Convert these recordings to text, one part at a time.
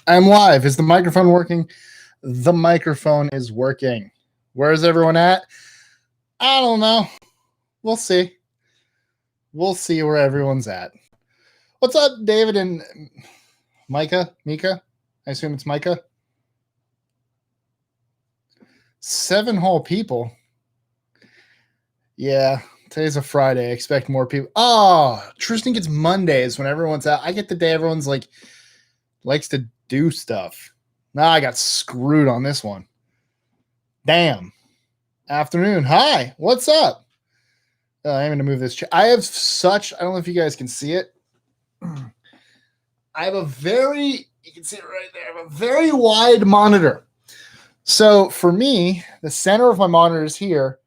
I'm live. Is the microphone working? The microphone is working. Where's everyone at? I don't know. We'll see. We'll see where everyone's at. What's up, David and Micah? Mika? I assume it's Micah. 7 whole people. Yeah, today's a Friday. I expect more people. Oh, Tristan gets Mondays when everyone's out. I get the day everyone's like likes to do stuff. Nah, I got screwed on this one. Damn. Afternoon. Hi. What's up? I'm going to move this. I have such, I don't know if you guys can see it. I have a very, you can see it right there. I have a very wide monitor. So for me, the center of my monitor is here.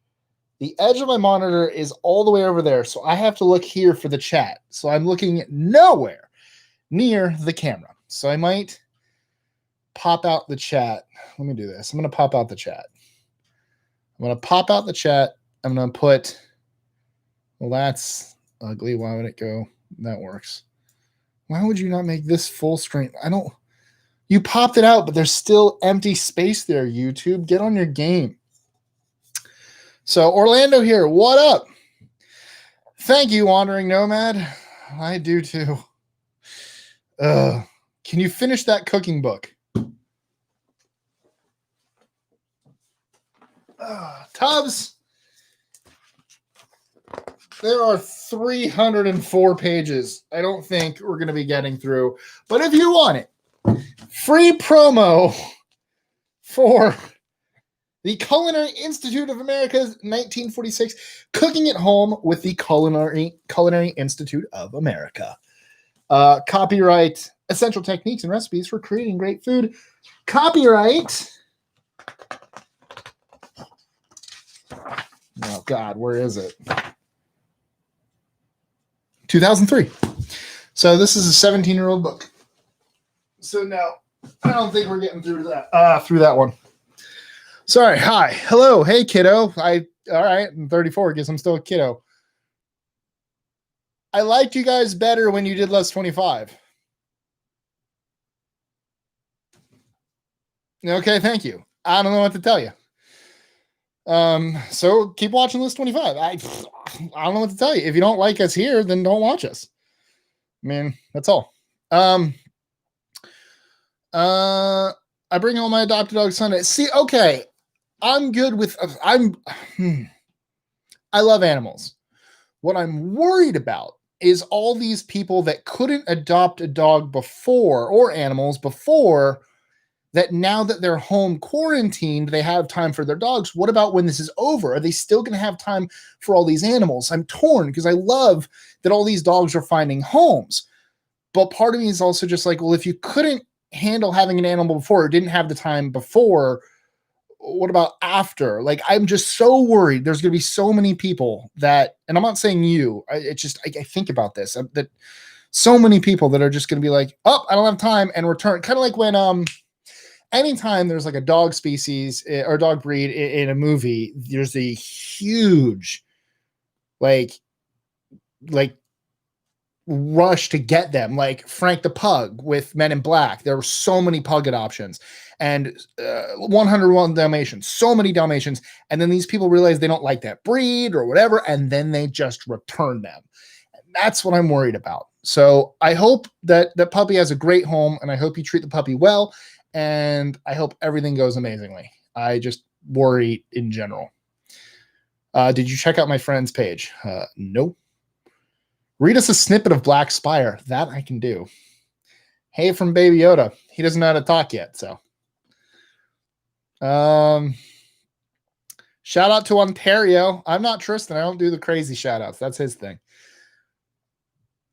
The edge of my monitor is all the way over there. So I have to look here for the chat. So I'm looking nowhere near the camera. So I might pop out the chat. Let me do this. I'm going to pop out the chat. I'm going to pop out the chat. I'm going to put, well, that's ugly. Why would it go? That works. Why would you not make this full screen? You popped it out, but there's still empty space there, YouTube. Get on your game. So Orlando here. What up? Thank you, Wandering Nomad. I do too. Can you finish that cooking book? Tubbs. There are 304 pages. I don't think we're going to be getting through. But if you want it, free promo for the Culinary Institute of America's 1946 Cooking at Home with the Culinary Institute of America. Copyright Essential Techniques and Recipes for Creating Great Food. Copyright. Oh, God, where is it? 2003. So this is a 17-year-old book. So no, I don't think we're getting through that one. Sorry. Hi. Hello. Hey, kiddo. All right. I'm 34 because I'm still a kiddo. I liked you guys better when you did less 25. Okay. Thank you. I don't know what to tell you. So keep watching List 25. I don't know what to tell you. If you don't like us here, then don't watch us. I mean, that's all. I bring home my adopted dog Sunday. See, okay. I'm good with, I love animals. What I'm worried about is all these people that couldn't adopt a dog before or animals before, that now that they're home quarantined, they have time for their dogs. What about when this is over? Are they still going to have time for all these animals? I'm torn because I love that all these dogs are finding homes. But part of me is also just like, well, if you couldn't handle having an animal before or didn't have the time before, what about after? Like, I'm just so worried. There's going to be so many people that, and I'm not saying you, I think about this, that so many people that are just going to be like, oh, I don't have time and return. Kind of like when, anytime there's like a dog species or dog breed in a movie, there's a huge like rush to get them. Like Frank the Pug with Men in Black. There were so many pug adoptions and 101 Dalmatians, so many Dalmatians. And then these people realize they don't like that breed or whatever. And then they just return them. And that's what I'm worried about. So I hope that the puppy has a great home and I hope you treat the puppy well. And I hope everything goes amazingly. I just worry in general. Did you check out my friend's page? Nope. Read us a snippet of Black Spire. That I can do. Hey from Baby Yoda. He doesn't know how to talk yet, so. Shout out to Ontario. I'm not Tristan. I don't do the crazy shout outs. That's his thing.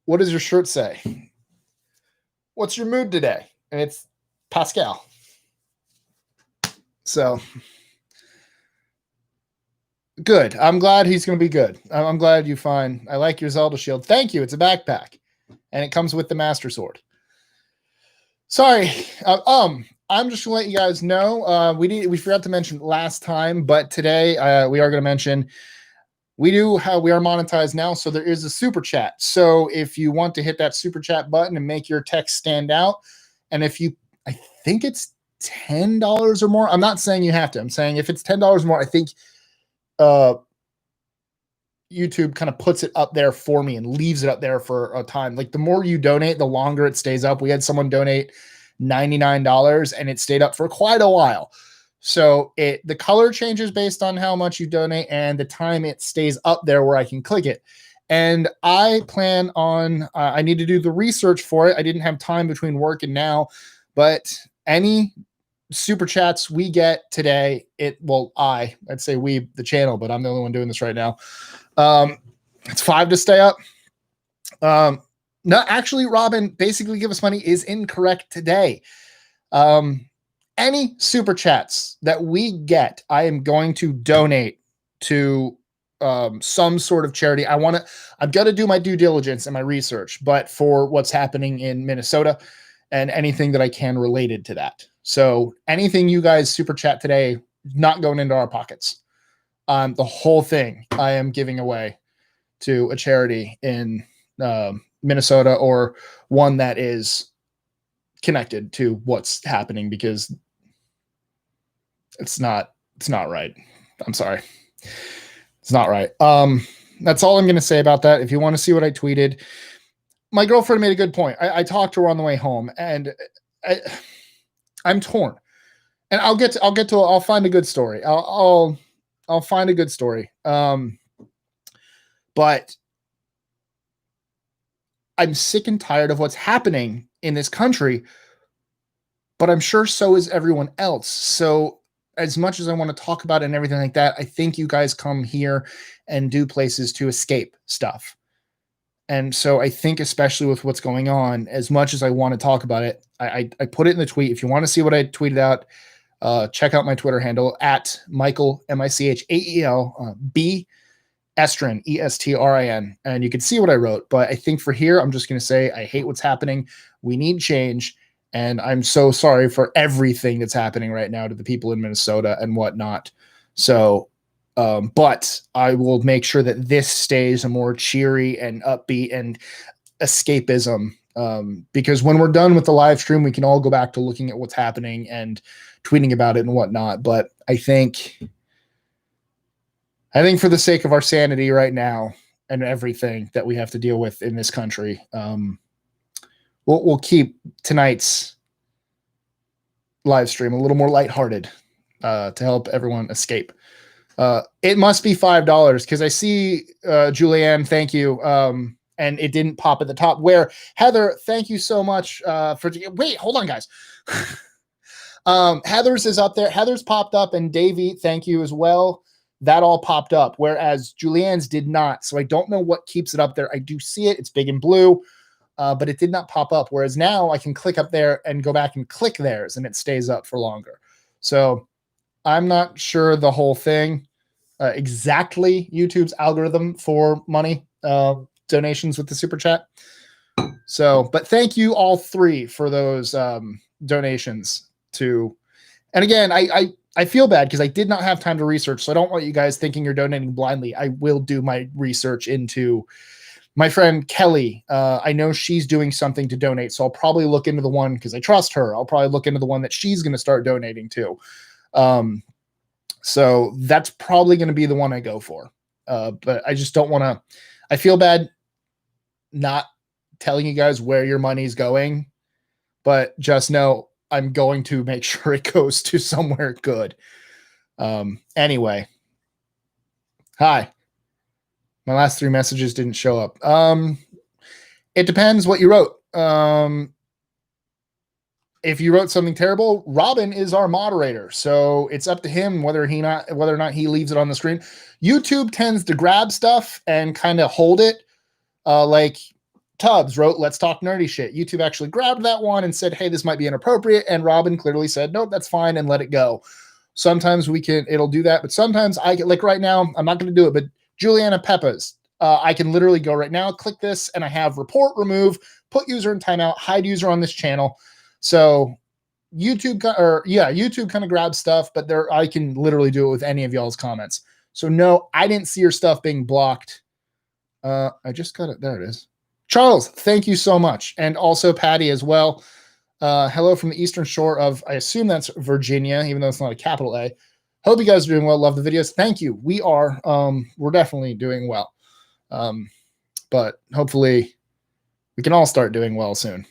What does your shirt say? What's your mood today? And it's Pascal. So good. I'm glad he's going to be good. I'm glad you find. I like your Zelda shield. Thank you. It's a backpack, and it comes with the Master Sword. Sorry. I'm just going to let you guys know. We forgot to mention last time, but today we are going to mention. We are monetized now, so there is a super chat. So if you want to hit that super chat button and make your text stand out, and if you I think it's $10 or more. I'm not saying you have to. I'm saying if it's $10 more, I think YouTube kind of puts it up there for me and leaves it up there for a time. Like the more you donate, the longer it stays up. We had someone donate $99 and it stayed up for quite a while. So the color changes based on how much you donate and the time it stays up there where I can click it. And I plan on, I need to do the research for it. I didn't have time between work and now, but any super chats we get today, I'd say we, the channel, but I'm the only one doing this right now. It's $5 to stay up. No, actually, Robin, basically give us money is incorrect today. Any super chats that we get, I am going to donate to some sort of charity. I've got to do my due diligence and my research, but for what's happening in Minnesota and anything that I can related to that. So anything you guys super chat today, not going into our pockets. The whole thing I am giving away to a charity in Minnesota or one that is connected to what's happening because it's not right. I'm sorry. It's not right. That's all I'm going to say about that. If you want to see what I tweeted, my girlfriend made a good point. I talked to her on the way home and I'm torn and I'll find a good story. I'll find a good story. But I'm sick and tired of what's happening in this country, but I'm sure so is everyone else. So as much as I want to talk about it and everything like that, I think you guys come here and do places to escape stuff. And so I think especially with what's going on, as much as I want to talk about it, I put it in the tweet. If you want to see what I tweeted out, check out my Twitter handle at Michael, Michael, B Estrin, Estrin. And you can see what I wrote. But I think for here, I'm just going to say, I hate what's happening. We need change. And I'm so sorry for everything that's happening right now to the people in Minnesota and whatnot. So, but I will make sure that this stays a more cheery and upbeat and escapism. Because when we're done with the live stream, we can all go back to looking at what's happening and tweeting about it and whatnot. But I think for the sake of our sanity right now and everything that we have to deal with in this country, we'll keep tonight's live stream a little more lighthearted to help everyone escape. It must be $5 because I see Julianne, thank you. And it didn't pop at the top. Where Heather, thank you so much for. Wait, hold on, guys. Heather's is up there. Heather's popped up, and Davey, thank you as well. That all popped up, whereas Julianne's did not. So I don't know what keeps it up there. I do see it. It's big and blue, but it did not pop up. Whereas now I can click up there and go back and click theirs, and it stays up for longer. So I'm not sure the whole thing, exactly YouTube's algorithm for money donations with the super chat. So, but thank you all three for those donations to, and again, I feel bad because I did not have time to research. So I don't want you guys thinking you're donating blindly. I will do my research into my friend Kelly. I know she's doing something to donate. So I'll probably look into the one because I trust her. I'll probably look into the one that she's going to start donating to. So that's probably going to be the one I go for. But I just don't want to, I feel bad not telling you guys where your money's going, but just know I'm going to make sure it goes to somewhere good. Anyway. Hi. My last 3 messages didn't show up. It depends what you wrote. If you wrote something terrible, Robin is our moderator, so it's up to him whether or not he leaves it on the screen. YouTube tends to grab stuff and kind of hold it. Like Tubbs wrote, "Let's talk nerdy shit." YouTube actually grabbed that one and said, "Hey, this might be inappropriate," and Robin clearly said, "Nope, that's fine," and let it go. Sometimes it'll do that, but sometimes I get, like right now, I'm not going to do it, but Juliana Peppas, I can literally go right now, click this, and I have report, remove, put user in timeout, hide user on this channel. So YouTube kind of grabs stuff, but I can literally do it with any of y'all's comments. So no, I didn't see your stuff being blocked. I just got it. There it is. Charles, thank you so much. And also Patty as well. Hello from the Eastern Shore of, I assume that's Virginia, even though it's not a capital A. Hope you guys are doing well. Love the videos. Thank you. We are. We're definitely doing well. But hopefully we can all start doing well soon.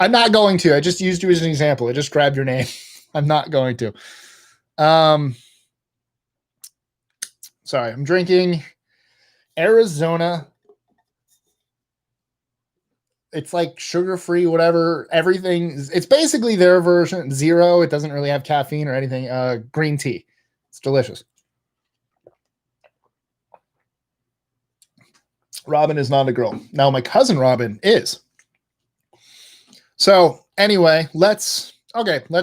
I'm not going to. I just used you as an example. I just grabbed your name. I'm not going to. Sorry, I'm drinking Arizona. It's like sugar-free, whatever. Everything. It's basically their version. Zero. It doesn't really have caffeine or anything. Green tea. It's delicious. Robin is not a girl. Now my cousin Robin is. So anyway, let's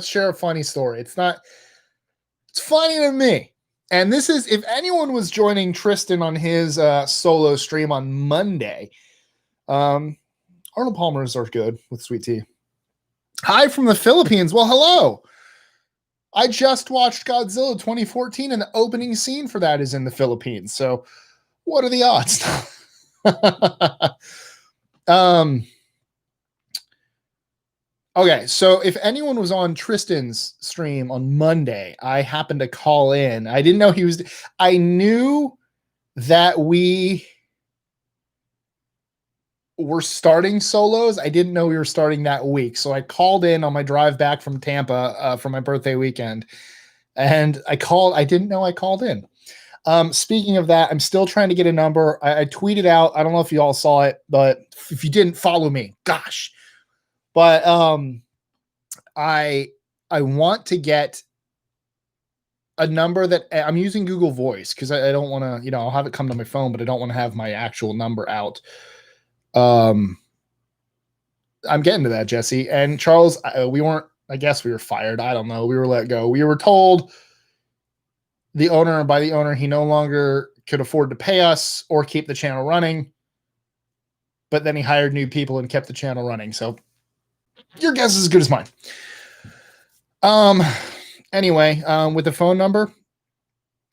share a funny story. It's funny to me. And this is, if anyone was joining Tristan on his solo stream on Monday, Arnold Palmer's are good with sweet tea. Hi from the Philippines. Well, hello. I just watched Godzilla 2014 and the opening scene for that is in the Philippines. So what are the odds? Okay, so if anyone was on Tristan's stream on Monday, I happened to call in. I didn't know he was. I knew that we were starting solos. I didn't know we were starting that week. So I called in on my drive back from Tampa for my birthday weekend. And I didn't know I called in. Speaking of that, I'm still trying to get a number. I tweeted out. I don't know if you all saw it, but if you didn't follow me, gosh. But I want to get a number that I'm using Google Voice because I don't want to, I'll have it come to my phone, but I don't want to have my actual number out. I'm getting to that, Jesse. And Charles, I guess we were fired. I don't know. We were let go. We were told by the owner, he no longer could afford to pay us or keep the channel running. But then he hired new people and kept the channel running. So your guess is as good as mine. Anyway, with the phone number,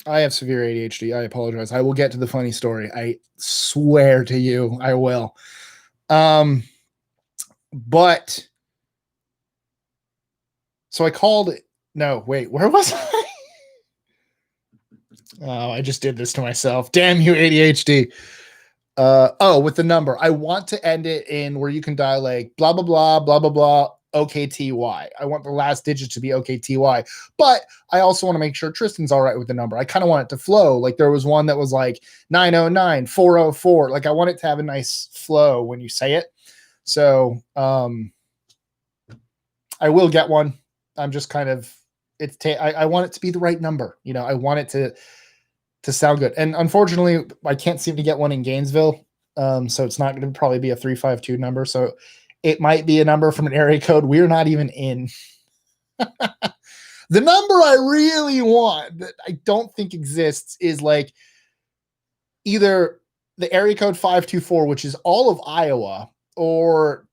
I have severe ADHD. I apologize. I will get to the funny story. I swear to you, I will. But so I called. No, wait, where was I? Oh, I just did this to myself. Damn you, ADHD. With the number, I want to end it in where you can dial like blah, blah, blah, blah, blah, blah, OKTY. I want the last digit to be OKTY, but I also want to make sure Tristan's all right with the number. I kind of want it to flow. Like there was one that was like 909, 404. Like I want it to have a nice flow when you say it. So, I will get one. I'm just kind of, I want it to be the right number. I want it to sound good. And unfortunately, I can't seem to get one in Gainesville. So it's not going to probably be a 352 number. So it might be a number from an area code we're not even in. The number I really want that I don't think exists is like either the area code 524, which is all of Iowa, or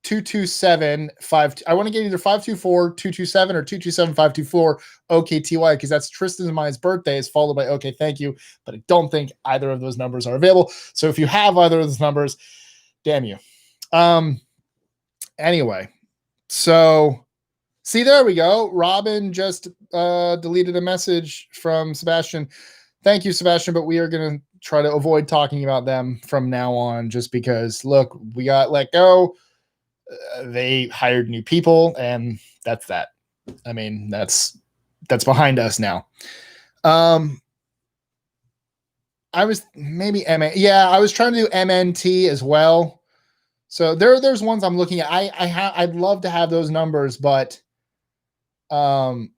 227-5. I want to get either 524-227 or 227-524 OKTY because that's Tristan and mine's birthdays followed by okay, thank you. But I don't think either of those numbers are available. So if you have either of those numbers, damn you. Anyway, so see, there we go. Robin just deleted a message from Sebastian. Thank you, Sebastian, but we are going to try to avoid talking about them from now on just because, look, we got let go. They hired new people, and that's that. I mean, that's behind us now. I was maybe I was trying to do MNT as well. So there's ones I'm looking at. I'd love to have those numbers, but I'm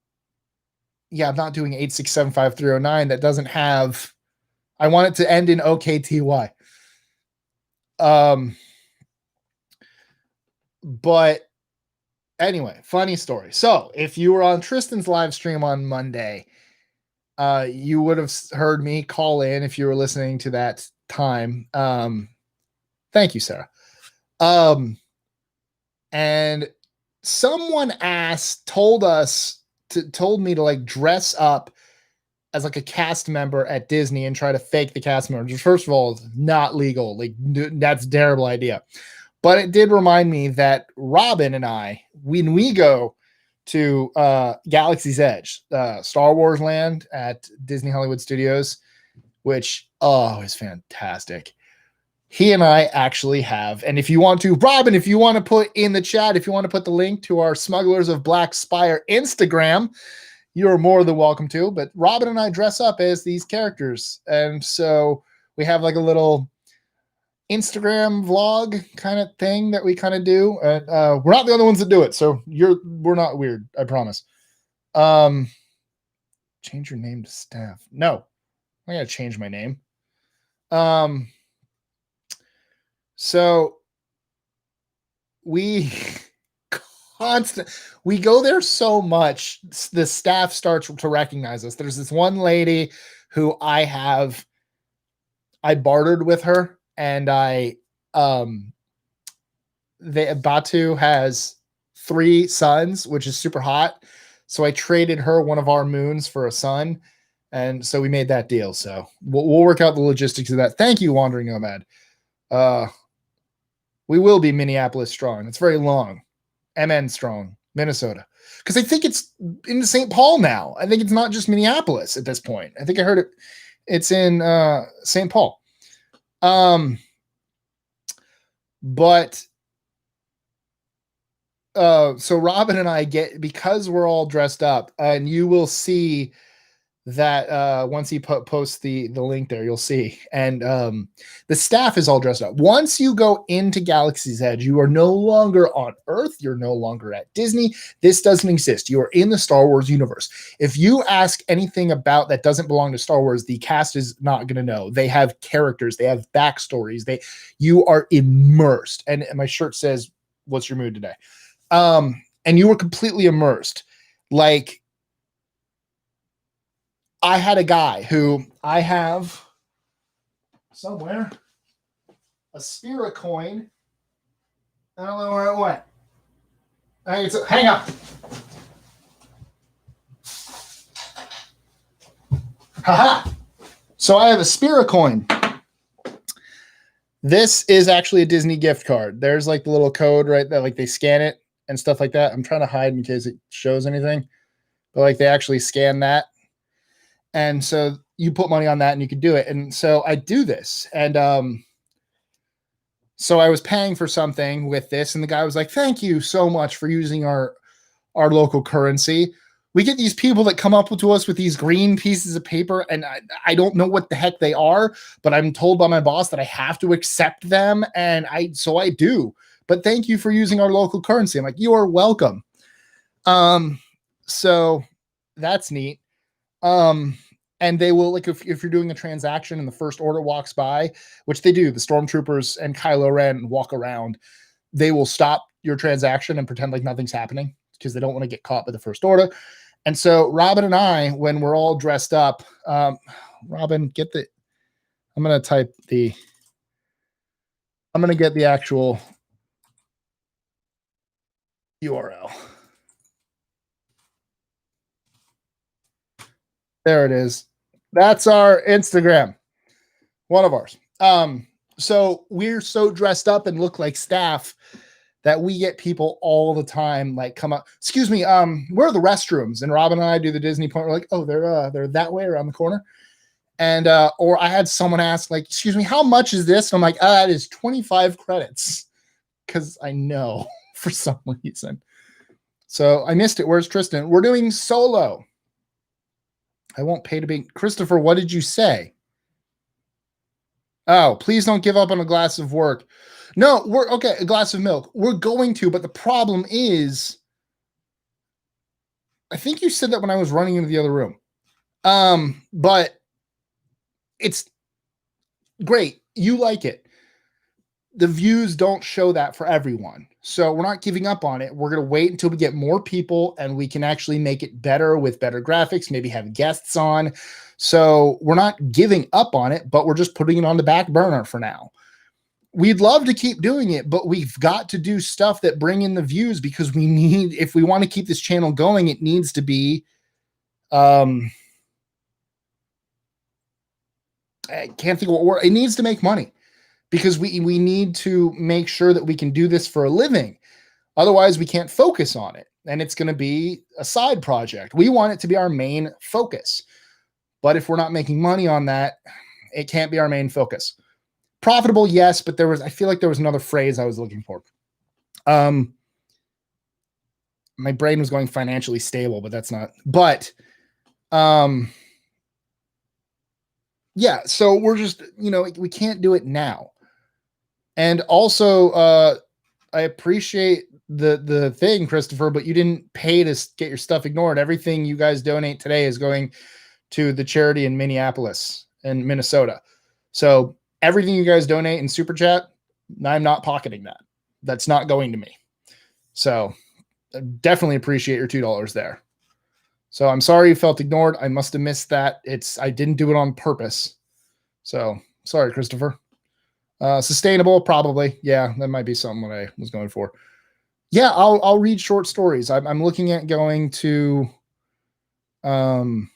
not doing 8675309. That doesn't have. I want it to end in OKTY. But anyway, funny story. So if you were on Tristan's live stream on Monday, you would have heard me call in if you were listening to that time. Thank you, Sarah. And someone told me to like dress up as like a cast member at Disney and try to fake the cast member. First of all, it's not legal. Like that's a terrible idea. But it did remind me that Robin and I, when we go to Galaxy's Edge, Star Wars Land at Disney Hollywood Studios, which is fantastic. He and I actually have, and if you want to, Robin, if you want to put in the chat, if you want to put the link to our Smugglers of Black Spire Instagram, you're more than welcome to. But Robin and I dress up as these characters, and so we have like a little Instagram vlog kind of thing that we kind of do. And we're not the only ones that do it, so we're not weird, I promise. Change your name to Staff. No, I gotta change my name. So we we go there so much, the staff starts to recognize us. There's this one lady who I bartered with her, and Batu has 3 sons, which is super hot. So I traded her one of our moons for a son. And so we made that deal. So we'll work out the logistics of that. Thank you, Wandering Nomad. We will be Minneapolis strong. It's very long. MN strong, Minnesota. Because I think it's in St. Paul now. I think it's not just Minneapolis at this point. I think I heard it's in St. Paul. So Robin and I because we're all dressed up, and you will see that once he posts the link there, you'll see. And the staff is all dressed up. Once you go into Galaxy's Edge, you are no longer on Earth. You're no longer at Disney. This doesn't exist. You are in the Star Wars universe. If you ask anything about that doesn't belong to Star Wars, the cast is not going to know. They have characters. They have backstories. You are immersed. And my shirt says, "What's your mood today?" And you were completely immersed. Like, I had a guy who I have somewhere, a Spira coin. I don't know where it went. Hang on. Haha. So I have a Spira coin. This is actually a Disney gift card. There's like the little code right there, like they scan it and stuff like that. I'm trying to hide in case it shows anything, but like they actually scan that. And so you put money on that and you could do it. And so I do this. And so I was paying for something with this, and the guy was like, "Thank you so much for using our local currency." We get these people that come up to us with these green pieces of paper, and I don't know what the heck they are, but I'm told by my boss that I have to accept them. And so I do. But thank you for using our local currency. I'm like, "You are welcome." So that's neat. And they will, like, if you're doing a transaction and the First Order walks by, which they do, the Stormtroopers and Kylo Ren walk around, they will stop your transaction and pretend like nothing's happening because they don't want to get caught by the First Order. And so Robin and I, when we're all dressed up, Robin, I'm going to get the actual URL. There it is. That's our Instagram. One of ours. So we're so dressed up and look like staff that we get people all the time like come up. "Excuse me, where are the restrooms?" And Robin and I do the Disney point. We're like, "Oh, they're that way around the corner." And or I had someone ask, like, "Excuse me, how much is this?" And I'm like, "That is 25 credits." Because I know for some reason. So I missed it. Where's Tristan? We're doing Solo. I won't pay to be. Christopher, what did you say? Oh, please don't give up on a glass of work. No, we're okay. A glass of milk. We're going to, but the problem is, I think you said that when I was running into the other room. But it's great. You like it. The views don't show that for everyone. So we're not giving up on it. We're going to wait until we get more people and we can actually make it better with better graphics, maybe have guests on. So we're not giving up on it, but we're just putting it on the back burner for now. We'd love to keep doing it, but we've got to do stuff that bring in the views because if we want to keep this channel going, it needs to be, I can't think of what word, it needs to make money. because we need to make sure that we can do this for a living. Otherwise, we can't focus on it, and it's going to be a side project. We want it to be our main focus. But if we're not making money on that, it can't be our main focus. Profitable, yes, but I feel like there was another phrase I was looking for. My brain was going financially stable, but that's not. But yeah, so we're just, we can't do it now. And also, I appreciate the thing, Christopher, but you didn't pay to get your stuff ignored. Everything you guys donate today is going to the charity in Minneapolis and Minnesota. So everything you guys donate in Super Chat, I'm not pocketing that. That's not going to me. So I definitely appreciate your $2 there. So I'm sorry you felt ignored. I must have missed that. I didn't do it on purpose. So sorry, Christopher. Sustainable, probably. Yeah, that might be something that I was going for. Yeah, I'll read short stories. I'm looking at going to I'm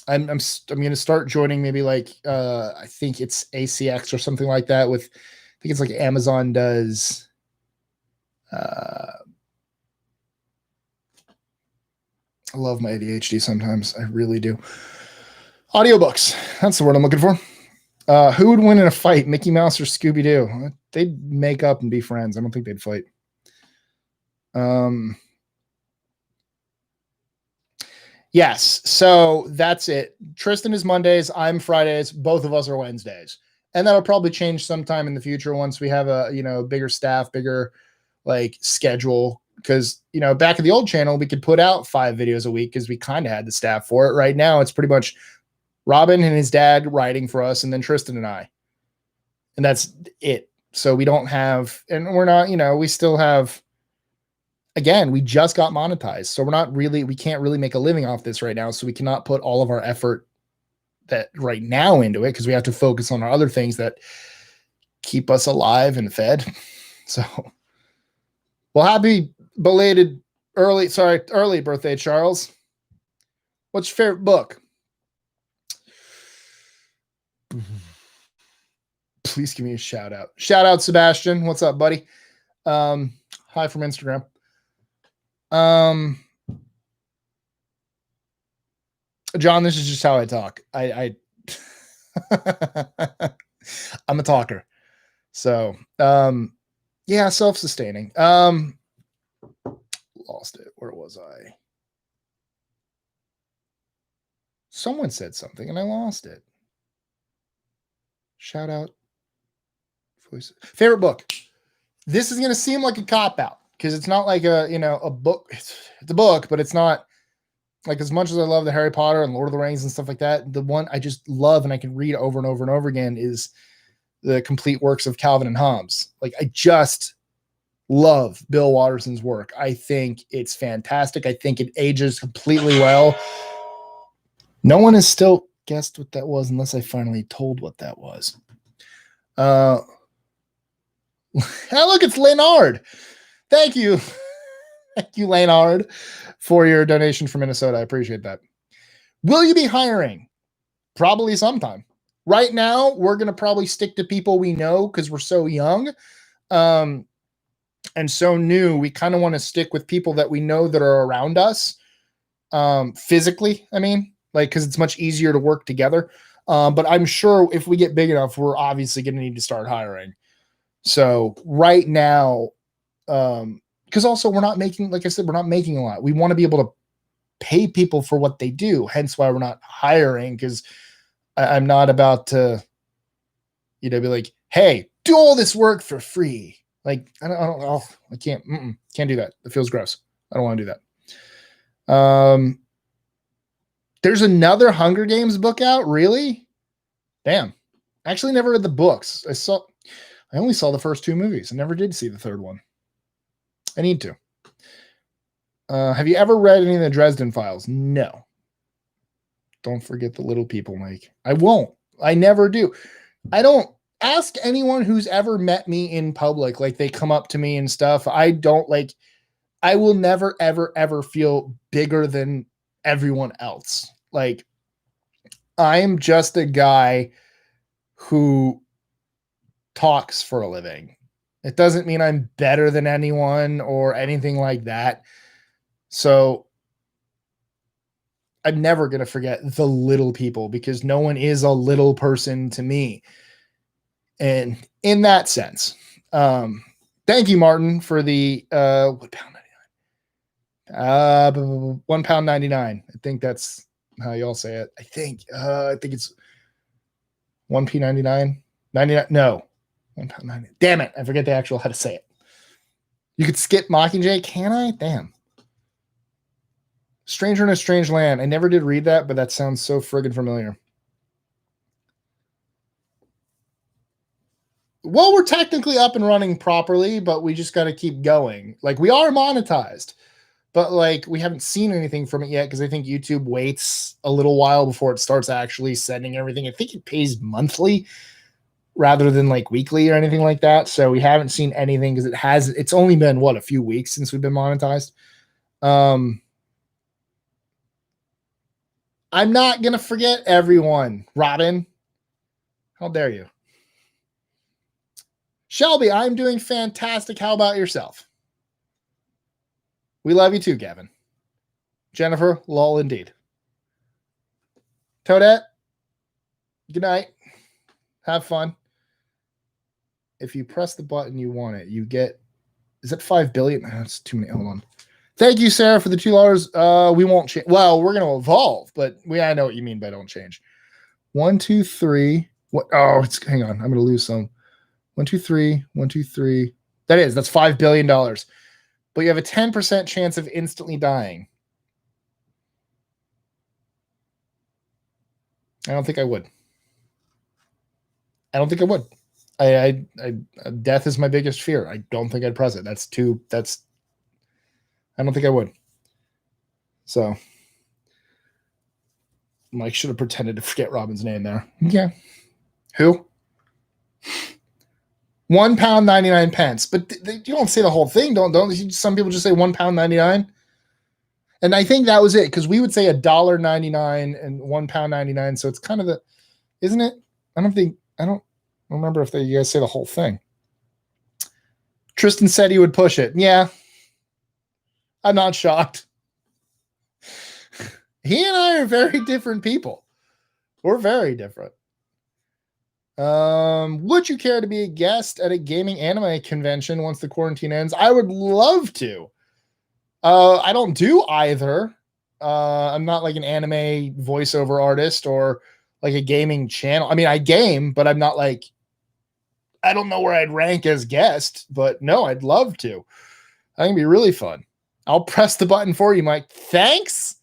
going to start joining maybe like I think it's ACX or something like that with, I think it's like Amazon does I love my ADHD sometimes. I really do. Audiobooks. That's the word I'm looking for. Who would win in a fight, Mickey Mouse or Scooby-Doo? They'd make up and be friends. I don't think they'd fight. Yes, so that's it. Tristan is Mondays. I'm Fridays. Both of us are Wednesdays. And that'll probably change sometime in the future once we have a, bigger staff, bigger like schedule. Because, back at the old channel, we could put out 5 videos a week because we kind of had the staff for it. Right now, it's pretty much Robin and his dad writing for us, and then Tristan and I. And that's it. So we don't have, and we're not, we still have, again, we just got monetized. So we can't really make a living off this right now. So we cannot put all of our effort that right now into it because we have to focus on our other things that keep us alive and fed. So, well, happy belated early birthday, Charles. What's your favorite book? Please give me a shout out. Shout out, Sebastian. What's up, buddy? Hi from Instagram. John, this is just how I talk. I'm a talker. So, yeah, self-sustaining. Lost it. Where was I? Someone said something and I lost it. Shout out. Favorite book. This is going to seem like a cop-out because it's not like a book. It's a book, but it's not like, as much as I love the Harry Potter and Lord of the Rings and stuff like that, the one I just love and I can read over and over and over again is the complete works of Calvin and Hobbes. Like, I just love Bill Watterson's work. I think it's fantastic. I think it ages completely well. No one has still guessed what that was unless I finally told what that was. Look, it's Leonard. Thank you. Thank you, Leonard, for your donation from Minnesota. I appreciate that. Will you be hiring? Probably sometime. Right now, we're going to probably stick to people we know because we're so young and so new. We kind of want to stick with people that we know that are around us physically, because it's much easier to work together. But I'm sure if we get big enough, we're obviously going to need to start hiring. So right now, because also we're not making, like I said, we're not making a lot. We want to be able to pay people for what they do. Hence why we're not hiring, because I'm not about to, be like, hey, do all this work for free. Like, I can't do that. It feels gross. I don't want to do that. There's another Hunger Games book out. Really? Damn. I actually never read the books. I only saw the first 2 movies. I never did see the third one. I need to. Have you ever read any of the Dresden Files? No. Don't forget the little people, Mike. I won't. I never do. I don't ask anyone who's ever met me in public. Like, they come up to me and stuff. I will never, ever, ever feel bigger than everyone else. Like, I'm just a guy who talks for a living. It doesn't mean I'm better than anyone or anything like that. So I'm never going to forget the little people because no one is a little person to me. And in that sense, thank you, Martin, for the £1.99. I think that's how y'all say it. I think it's £1.99. 99. No, £1.99. Damn it! I forget the actual how to say it. You could skip Mockingjay, can I? Damn. Stranger in a Strange Land. I never did read that, but that sounds so friggin' familiar. Well, we're technically up and running properly, but we just got to keep going. Like, we are monetized, but like we haven't seen anything from it yet because I think YouTube waits a little while before it starts actually sending everything. I think it pays monthly rather than like weekly or anything like that. So we haven't seen anything because it's only been a few weeks since we've been monetized. I'm not going to forget everyone. Robin, how dare you? Shelby, I'm doing fantastic. How about yourself? We love you too, Gavin. Jennifer, lol indeed. Toadette, good night. Have fun. If you press the button you want it, you get, is it 5 billion? That's too many. Hold on. Thank you, Sarah, for the $2. We won't change. Well, we're going to evolve, but I know what you mean by don't change. 1, 2, 3. What? Oh, hang on. I'm going to lose some. 1, 2, 3. 1, 2, 3. That's $5 billion. But you have a 10% chance of instantly dying. I don't think I would. Death is my biggest fear. I don't think I'd press it. I don't think I would. So Mike should have pretended to forget Robin's name there. Yeah. Who? £1.99. But you don't say the whole thing, don't some people just say £1.99? And I think that was it, because we would say $1.99 and £1.99. So it's kind of isn't it? I don't remember if you guys say the whole thing. Tristan said he would push it. Yeah. I'm not shocked. He and I are very different people. We're very different. Would you care to be a guest at a gaming anime convention once the quarantine ends? I would love to. I don't do either. I'm not like an anime voiceover artist or like a gaming channel. I mean, I game, but I'm not like, I don't know where I'd rank as guest, but no, I'd love to. I think it'd be really fun. I'll press the button for you, Mike. Thanks.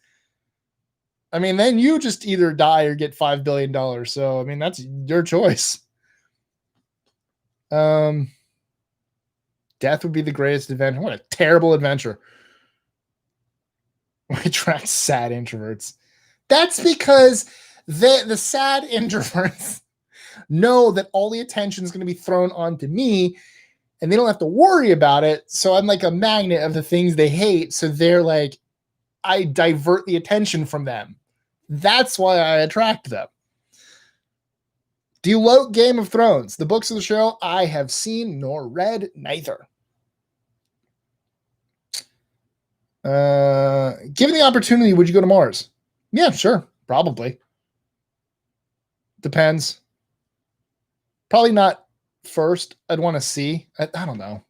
I mean, then you just either die or get $5 billion. So, I mean, that's your choice. Death would be the greatest adventure. What a terrible adventure. We attract sad introverts. That's because the sad introverts know that all the attention is going to be thrown onto me and they don't have to worry about it. So I'm like a magnet of the things they hate. So they're like, I divert the attention from them. That's why I attract them. Do you like Game of Thrones? The books of the show I have seen nor read neither. Given the opportunity, would you go to Mars? Yeah, sure. Probably. Depends. Probably not first. I'd want to see. I don't know.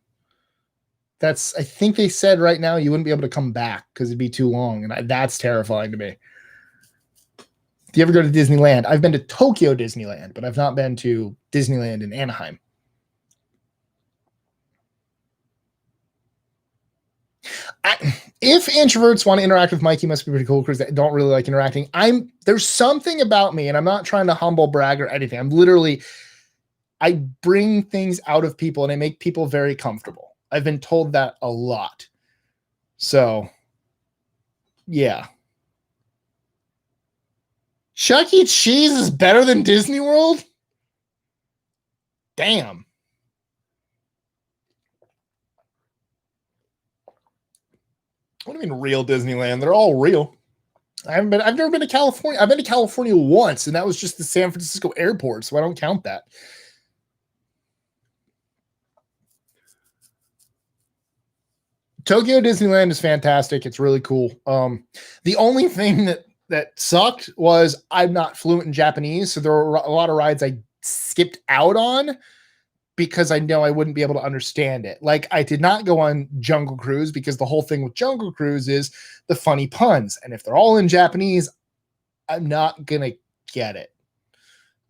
I think they said right now you wouldn't be able to come back because it'd be too long. And that's terrifying to me. Do you ever go to Disneyland? I've been to Tokyo Disneyland, but I've not been to Disneyland in Anaheim. If introverts want to interact with Mike, he must be pretty cool because they don't really like interacting. There's something about me, and I'm not trying to humble brag or anything. I bring things out of people and I make people very comfortable. I've been told that a lot. So, yeah. Chuck E. Cheese is better than Disney World? Damn. What do you mean real Disneyland? They're all real. I've never been to California. I've been to California once, and that was just the San Francisco airport, so I don't count that. Tokyo Disneyland is fantastic. It's really cool. The only thing that sucked was I'm not fluent in Japanese, so there were a lot of rides I skipped out on because I know I wouldn't be able to understand it. Like, I did not go on Jungle Cruise because the whole thing with Jungle Cruise is the funny puns, and if they're all in Japanese, I'm not gonna get it.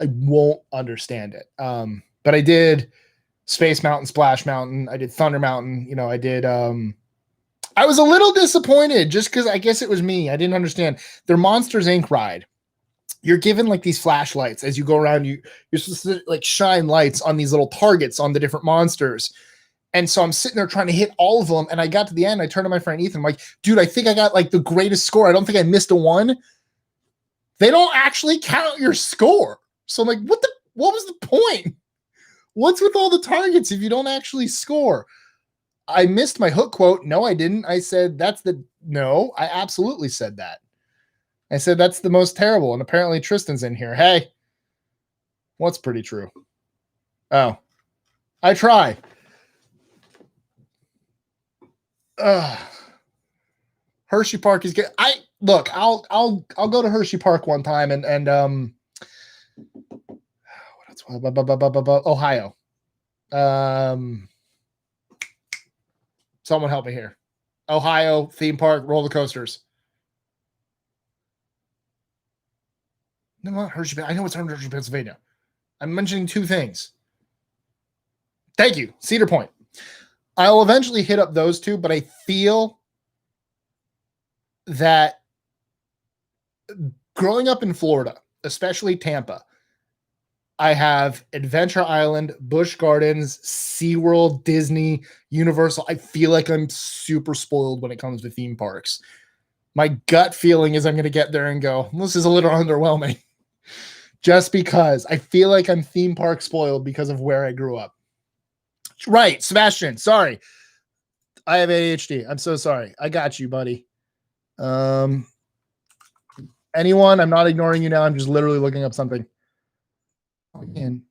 I won't understand it. But I did Space Mountain, Splash Mountain. I did Thunder Mountain. You know, I did. I was a little disappointed just because I guess it was me. I didn't understand their Monsters Inc. ride. You're given like these flashlights as you go around. You're supposed to like shine lights on these little targets on the different monsters. And so I'm sitting there trying to hit all of them. And I got to the end. I turned to my friend Ethan. I'm like, dude, I think I got like the greatest score. I don't think I missed a one. They don't actually count your score. So I'm like, what was the point? What's with all the targets if you don't actually score? I missed my hook quote. No, I didn't. I said, no, I absolutely said that. I said, that's the most terrible. And apparently Tristan's in here. Hey, what's pretty true? Oh, I try. Hershey Park is good. I'll go to Hershey Park one time and what else? Ohio. Someone help me here. Ohio theme park roller coasters. No, not Hershey. I know it's Hershey, Pennsylvania. I'm mentioning two things. Thank you. Cedar Point. I'll eventually hit up those two, but I feel that growing up in Florida, especially Tampa, I have Adventure Island, Busch Gardens, SeaWorld, Disney, Universal. I feel like I'm super spoiled when it comes to theme parks. My gut feeling is I'm going to get there and go, this is a little underwhelming. Just because I feel like I'm theme park spoiled because of where I grew up. Right, Sebastian, sorry. I have ADHD. I'm so sorry. I got you, buddy. Anyone? I'm not ignoring you now. I'm just literally looking up something. Log in.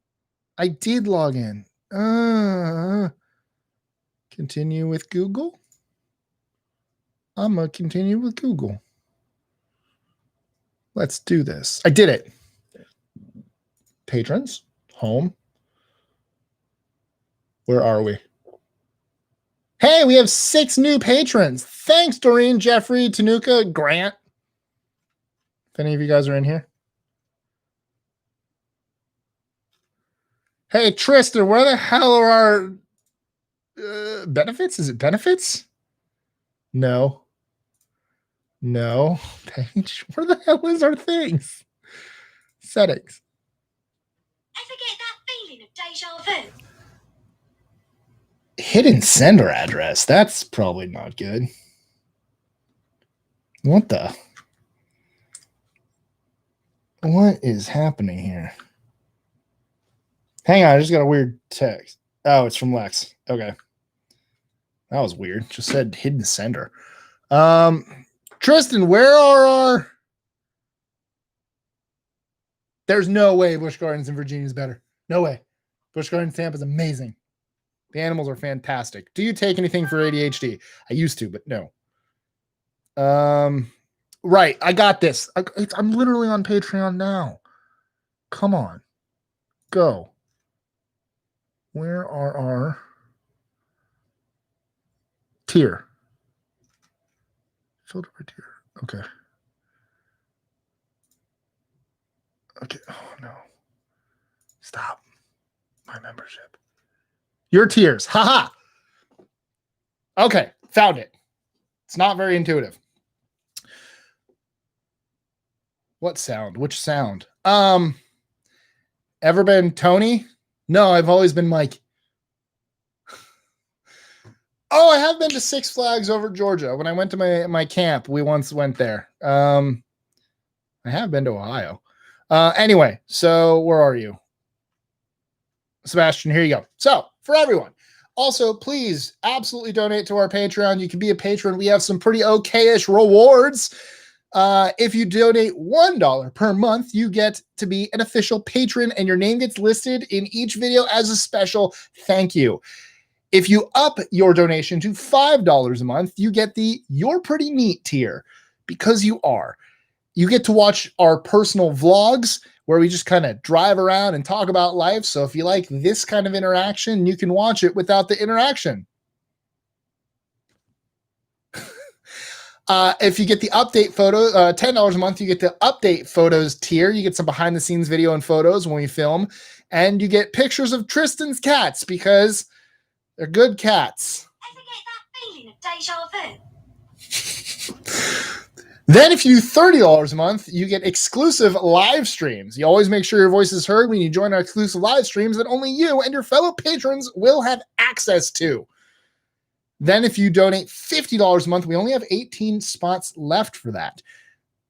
I did log in. Continue with Google. I'm going to continue with Google. Let's do this. I did it. Patrons, home. Where are we? Hey, we have 6 new patrons. Thanks, Doreen, Jeffrey, Tanuka, Grant. If any of you guys are in here. Hey, Tristan, where the hell are our benefits? Is it benefits? No. No. Page. Where the hell is our things? Settings. Ever get that feeling of deja vu? Hidden sender address. That's probably not good. What the? What is happening here? Hang on, I just got a weird text. Oh, it's from Lex. Okay. That was weird. Just said hidden sender. Tristan, where are our... There's no way Busch Gardens in Virginia is better. No way. Busch Gardens Tampa is amazing. The animals are fantastic. Do you take anything for ADHD? I used to, but no. Right. I got this. I'm literally on Patreon now. Come on. Go. Where are our tier? Filter by tier. Okay. Okay. Oh, no. Stop. My membership. Your tiers. Haha. Okay. Found it. It's not very intuitive. What sound? Which sound? Ever been Tony? No, I've always been Mike. Oh, I have been to Six Flags over Georgia. When I went to my camp, we once went there. I have been to Ohio. Anyway, so where are you? Sebastian, here you go. So, for everyone, also, please absolutely donate to our Patreon. You can be a patron. We have some pretty okay-ish rewards. If you donate $1 per month, you get to be an official patron, and your name gets listed in each video as a special thank you. If you up your donation to $5 a month, you get the You're Pretty Neat tier, because you are. You get to watch our personal vlogs where we just kind of drive around and talk about life. So if you like this kind of interaction, you can watch it without the interaction. If you get the update photo, $10 a month, you get the update photos tier. You get some behind the scenes video and photos when we film, and you get pictures of Tristan's cats because they're good cats. Ever get that feeling of deja vu? Then if you do $30 a month, you get exclusive live streams. You always make sure your voice is heard when you join our exclusive live streams that only you and your fellow patrons will have access to. Then if you donate $50 a month, we only have 18 spots left for that.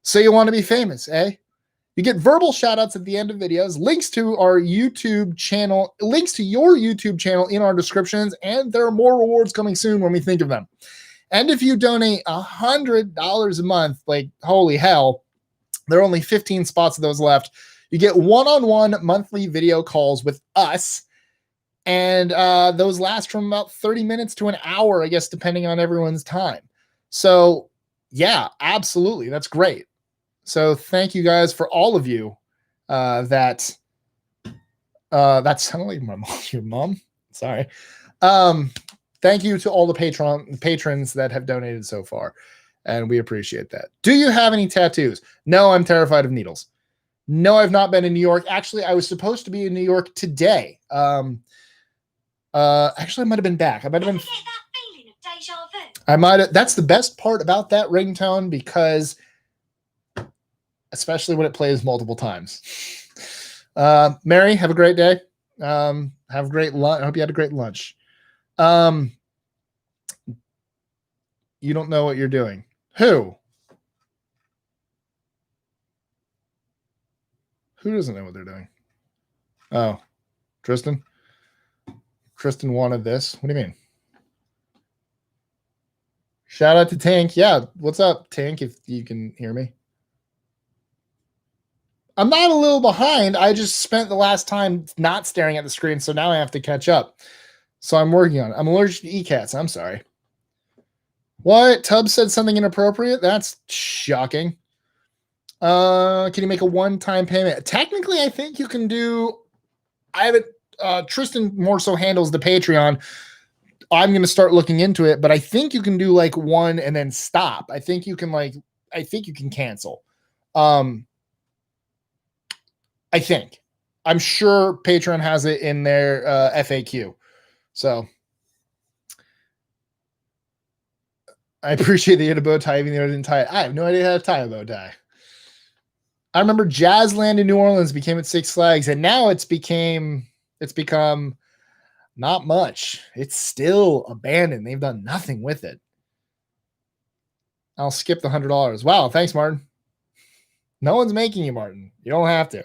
So you want to be famous, eh? You get verbal shout-outs at the end of videos, links to our YouTube channel, links to your YouTube channel in our descriptions, and there are more rewards coming soon when we think of them. And if you donate $100 a month, like holy hell, there are only 15 spots of those left. You get one-on-one monthly video calls with us. And those last from about 30 minutes to an hour, I guess, depending on everyone's time. So, yeah, absolutely. That's great. So thank you guys for all of you that sounded like my mom, your mom. Sorry. Thank you to all the patrons that have donated so far. And we appreciate that. Do you have any tattoos? No, I'm terrified of needles. No, I've not been in New York. Actually, I was supposed to be in New York today. Actually, I might have been back. I might have been. Ever get that feeling of deja vu? I might have. That's the best part about that ringtone, because especially when it plays multiple times. Mary, have a great day. Have a great lunch. I hope you had a great lunch. You don't know what you're doing. Who? Who doesn't know what they're doing? Oh, Tristan. Tristan wanted this. What do you mean? Shout out to Tank. Yeah, what's up, Tank, if you can hear me? I'm not a little behind. I just spent the last time not staring at the screen, so now I have to catch up. So I'm working on it. I'm allergic to e-cats. I'm sorry. What? Tubbs said something inappropriate? That's shocking. Can you make a one-time payment? Technically, I think you can do... I haven't... Tristan more so handles the Patreon. I'm going to start looking into it, but I think you can do like one and then stop. I think you can cancel. I think. I'm sure Patreon has it in their FAQ. So I appreciate the bow tie, even though I didn't tie it. I have no idea how to tie a bow tie. I remember Jazzland in New Orleans became at Six Flags, and now it's become not much. It's still abandoned. They've done nothing with it. I'll skip the $100. Wow, thanks, Martin. No one's making you, Martin. You don't have to.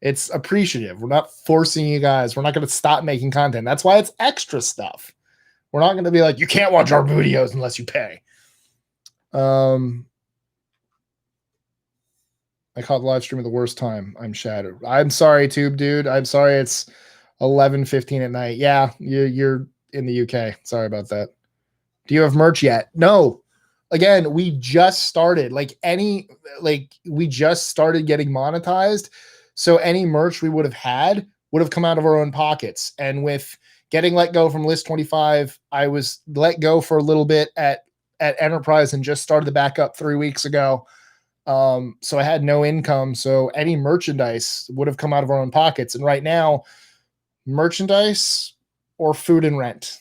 It's appreciative. We're not forcing you guys. We're not going to stop making content. That's why it's extra stuff. We're not going to be like, you can't watch our videos unless you pay. I caught the live stream at the worst time. I'm shattered. I'm sorry, Tube Dude. I'm sorry it's 11:15 at night. Yeah, you're in the UK. Sorry about that. Do you have merch yet? No. Again, we just started. We just started getting monetized. So any merch we would have had would have come out of our own pockets. And with getting let go from List 25, I was let go for a little bit at Enterprise and just started the backup 3 weeks ago. So I had no income. So any merchandise would have come out of our own pockets. And right now, merchandise or food and rent.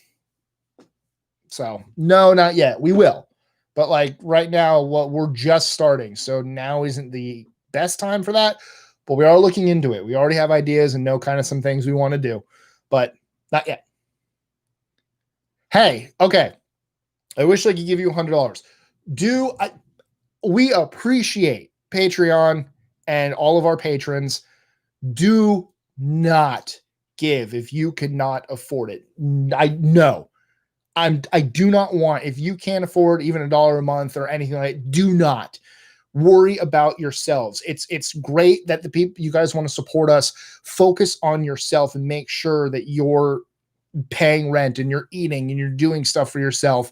So no, not yet. We will. But like right now, we're just starting. So now isn't the best time for that, but we are looking into it. We already have ideas and know kind of some things we want to do, but not yet. Hey, okay. I wish I could give you $100. We appreciate Patreon and all of our patrons. Do not give if you cannot afford it. I do not want, if you can't afford even $1 a month or anything like that, do not worry about yourselves. It's great that the people, you guys want to support us. Focus on yourself and make sure that you're paying rent and you're eating and you're doing stuff for yourself,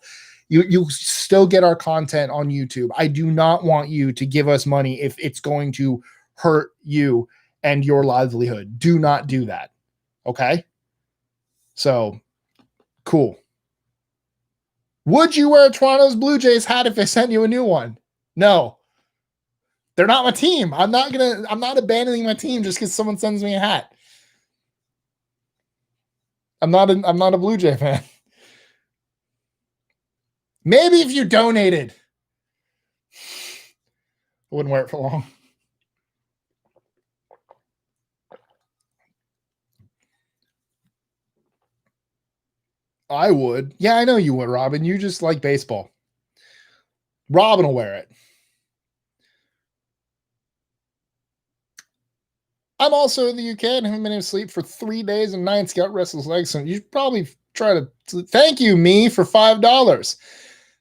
you still get our content on YouTube. I do not want you to give us money if it's going to hurt you and your livelihood. Do not do that. Okay? So, cool. Would you wear Toronto's Blue Jays hat if they sent you a new one? No. They're not my team. I'm not abandoning my team just because someone sends me a hat. I'm not a Blue Jay fan. Maybe if you donated. I wouldn't wear it for long. I would. Yeah, I know you would, Robin. You just like baseball. Robin will wear it. I'm also in the UK and haven't been able to sleep for 3 days and nights. Got restless legs. So you should probably try to thank you, me, for $5.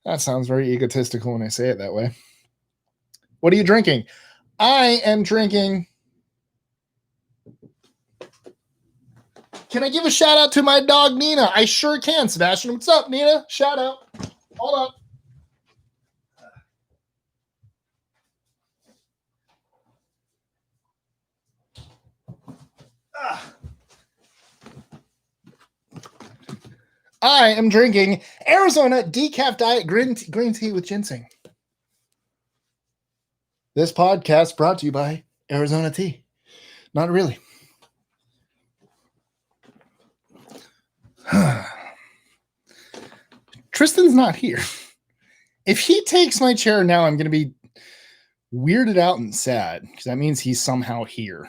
That sounds very egotistical when I say it that way. What are you drinking? I am drinking. Can I give a shout out to my dog, Nina? I sure can, Sebastian. What's up, Nina? Shout out. Hold on. I am drinking Arizona Decaf Diet green tea with ginseng. This podcast brought to you by Arizona Tea. Not really. Tristan's not here. If he takes my chair now, I'm going to be weirded out and sad because that means he's somehow here.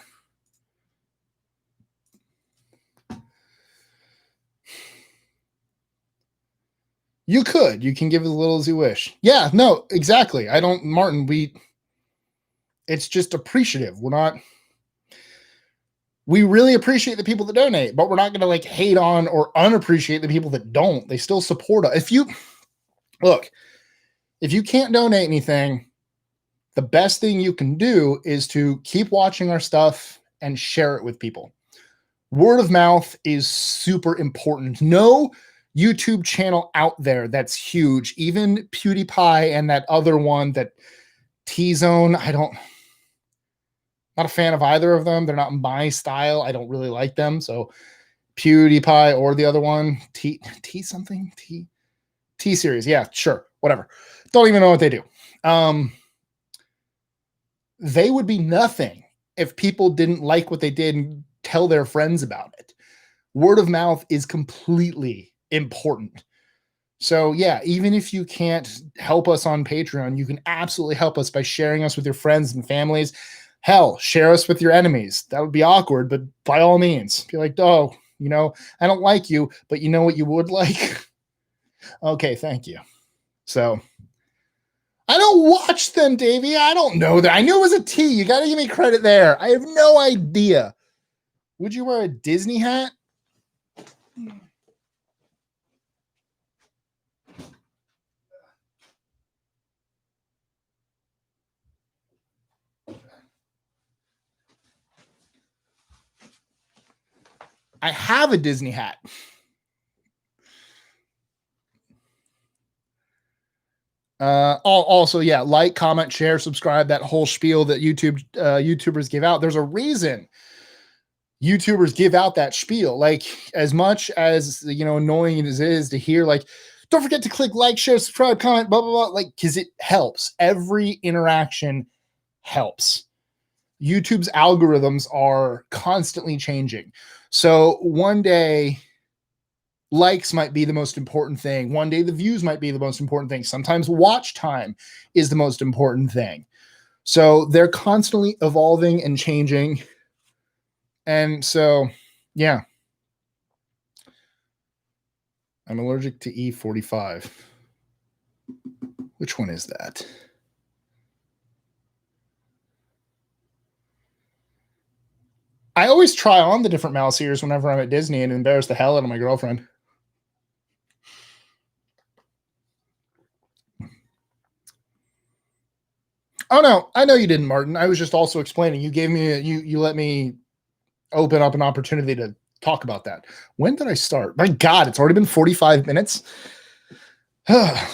You can give as little as you wish. Yeah, no, exactly. Martin, it's just appreciative. We really appreciate the people that donate, but we're not going to hate on or unappreciate the people that don't. They still support us. If you can't donate anything, the best thing you can do is to keep watching our stuff and share it with people. Word of mouth is super important. No YouTube channel out there that's huge. Even PewDiePie and that other one, that T-Zone, not a fan of either of them. They're not my style. I don't really like them. So PewDiePie or the other one, T series. Yeah, sure. Whatever. Don't even know what they do. They would be nothing if people didn't like what they did and tell their friends about it. Word of mouth is completely important. So yeah, even if you can't help us on Patreon, you can absolutely help us by sharing us with your friends and families. Hell, share us with your enemies. That would be awkward, but by all means, be like, oh, I don't like you, but you know what you would like? Okay, thank you. So I don't watch them, Davey. I don't know that. I knew it was a T. You got to give me credit there. I have no idea. Would you wear a Disney hat? I have a Disney hat. Also, yeah, like, comment, share, subscribe, that whole spiel that YouTubers give out. There's a reason YouTubers give out that spiel. As much as, annoying as it is to hear, don't forget to click like, share, subscribe, comment, blah, blah, blah, because it helps. Every interaction helps. YouTube's algorithms are constantly changing. So one day, likes might be the most important thing. One day, the views might be the most important thing. Sometimes watch time is the most important thing. So they're constantly evolving and changing. And so, yeah. I'm allergic to E45. Which one is that? I always try on the different mouse ears whenever I'm at Disney and embarrass the hell out of my girlfriend. Oh no, I know you didn't, Martin. I was just also explaining. You gave me you let me open up an opportunity to talk about that. When did I start? My God, it's already been 45 minutes. I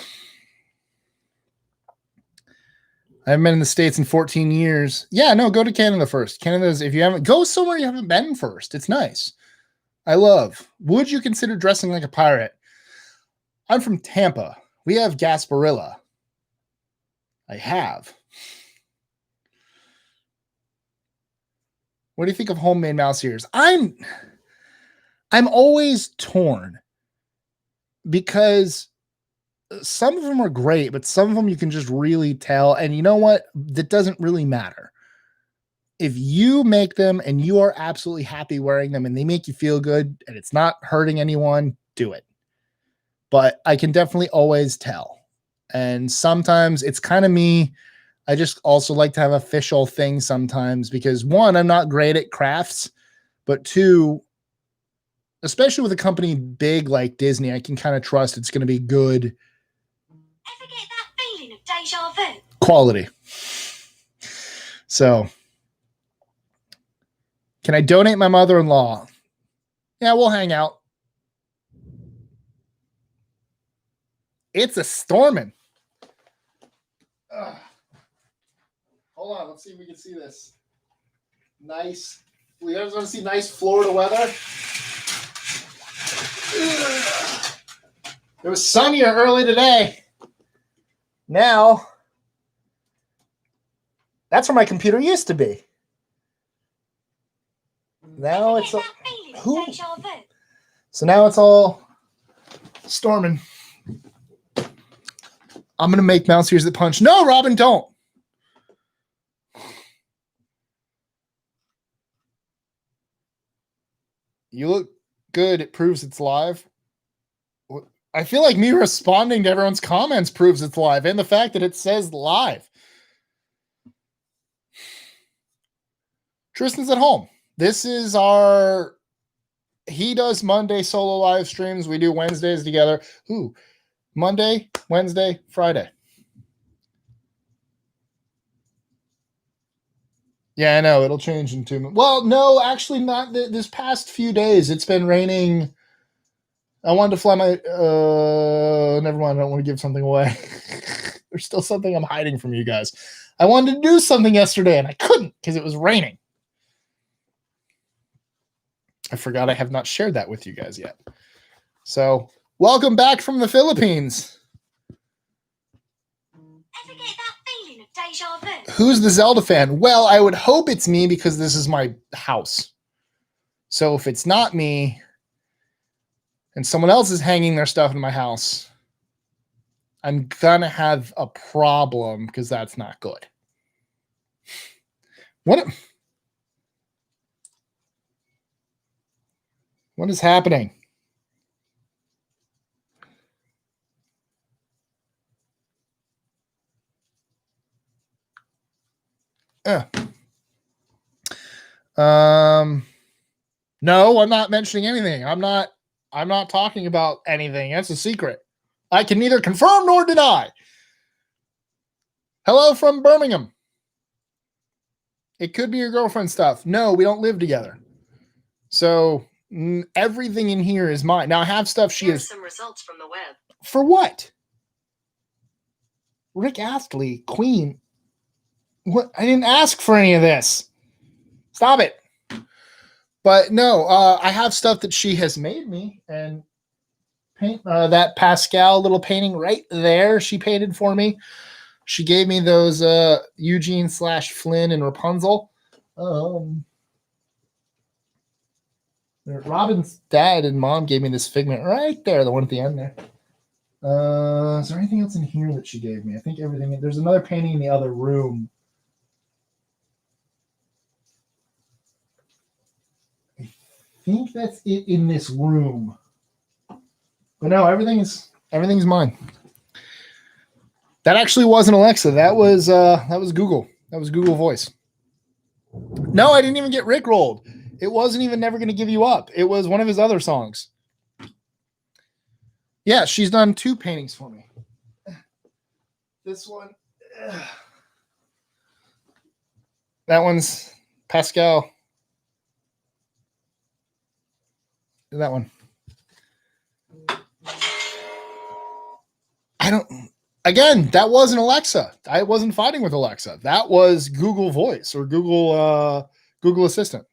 haven't been in the States in 14 years. Yeah, no, go to Canada first. Canada's, if you haven't, go somewhere you haven't been first. It's nice. I love. Would you consider dressing like a pirate? I'm from Tampa. We have Gasparilla. I have. What do you think of homemade mouse ears? I'm always torn because some of them are great, but some of them you can just really tell. And you know what? That doesn't really matter. If you make them and you are absolutely happy wearing them and they make you feel good and it's not hurting anyone, do it. But I can definitely always tell. And sometimes it's kind of me. I just also like to have official things sometimes because one, I'm not great at crafts, but two, especially with a company big like Disney, I can kind of trust it's going to be good. Ever get that feeling of deja vu? Quality. So, can I donate my mother-in-law? Yeah, we'll hang out. It's a storming. Hold on, let's see if we can see this. Nice. We guys want to see nice Florida weather? It was sunnier early today. Now, that's where my computer used to be. Now it's all, so now it's all storming. I'm gonna make mouse ears that punch. No, Robin, don't. You look good. It proves it's live. I feel like me responding to everyone's comments proves it's live, and the fact that it says live. Tristan's at home. This is he does Monday solo live streams. We do Wednesdays together. Ooh, Monday, Wednesday, Friday. Yeah, I know. It'll change in 2 minutes. Well, no, actually not this past few days. It's been raining. I wanted to fly my... never mind. I don't want to give something away. There's still something I'm hiding from you guys. I wanted to do something yesterday, and I couldn't because it was raining. I forgot I have not shared that with you guys yet. So, welcome back from the Philippines. Ever get that feeling of deja vu? Who's the Zelda fan? Well, I would hope it's me because this is my house. So if it's not me and someone else is hanging their stuff in my house, I'm gonna have a problem because that's not good. What is happening? No, I'm not mentioning anything. I'm not talking about anything. That's a secret. I can neither confirm nor deny. Hello from Birmingham. It could be your girlfriend stuff. No, we don't live together. So everything in here is mine. Now I have stuff she Here's is. some results from the web. For what? Rick Astley, Queen. What? I didn't ask for any of this. Stop it. But no, I have stuff that she has made me and paint that Pascal little painting right there. She painted for me. She gave me those Eugene / Flynn and Rapunzel. Robin's dad and mom gave me this figment right there, the one at the end there. Is there anything else in here that she gave me? I think everything. There's another painting in the other room. I think that's it in this room. But no, everything's mine. That actually wasn't Alexa. That was Google. That was Google Voice. No, I didn't even get Rickrolled. It wasn't even Never Gonna Give You Up. It was one of his other songs. Yeah, she's done 2 paintings for me. This one. That one's Pascal. That one. Again, that wasn't Alexa. I wasn't fighting with Alexa. That was Google Voice or Google Assistant.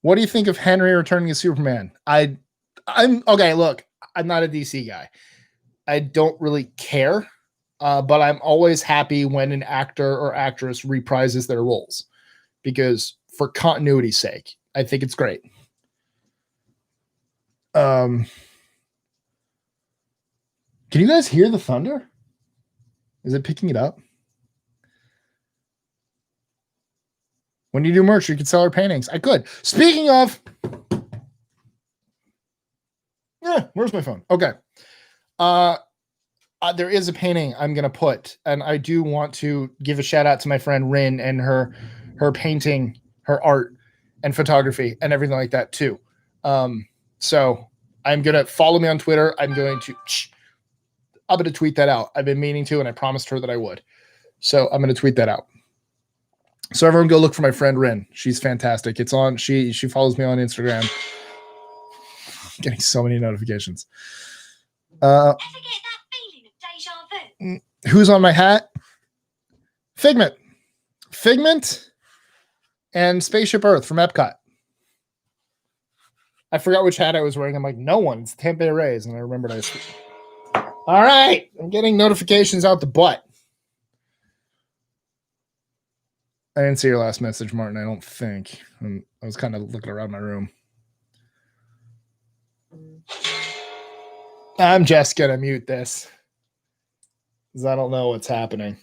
What do you think of Henry returning as Superman? I'm okay. Look, I'm not a DC guy. I don't really care, but I'm always happy when an actor or actress reprises their roles because for continuity's sake, I think it's great. Can you guys hear the thunder? Is it picking it up? When you do merch, you can sell our paintings. I could. Speaking of, where's my phone? Okay. There is a painting I'm gonna put, and I do want to give a shout out to my friend Rin and her painting, her art, and photography, and everything like that too. So I'm gonna follow me on Twitter. I'm gonna tweet that out. I've been meaning to, and I promised her that I would. So I'm gonna tweet that out. So everyone go look for my friend Rin. She's fantastic. It's on. She follows me on Instagram. I'm getting so many notifications. Ever get that feeling of deja vu? Who's on my hat? Figment and Spaceship Earth from Epcot. I forgot which hat I was wearing. I'm like, no one. It's Tampa Bay Rays. And I remembered all right. I'm getting notifications out the butt. I didn't see your last message, Martin. I don't think. I was kind of looking around my room. I'm just going to mute this because I don't know what's happening.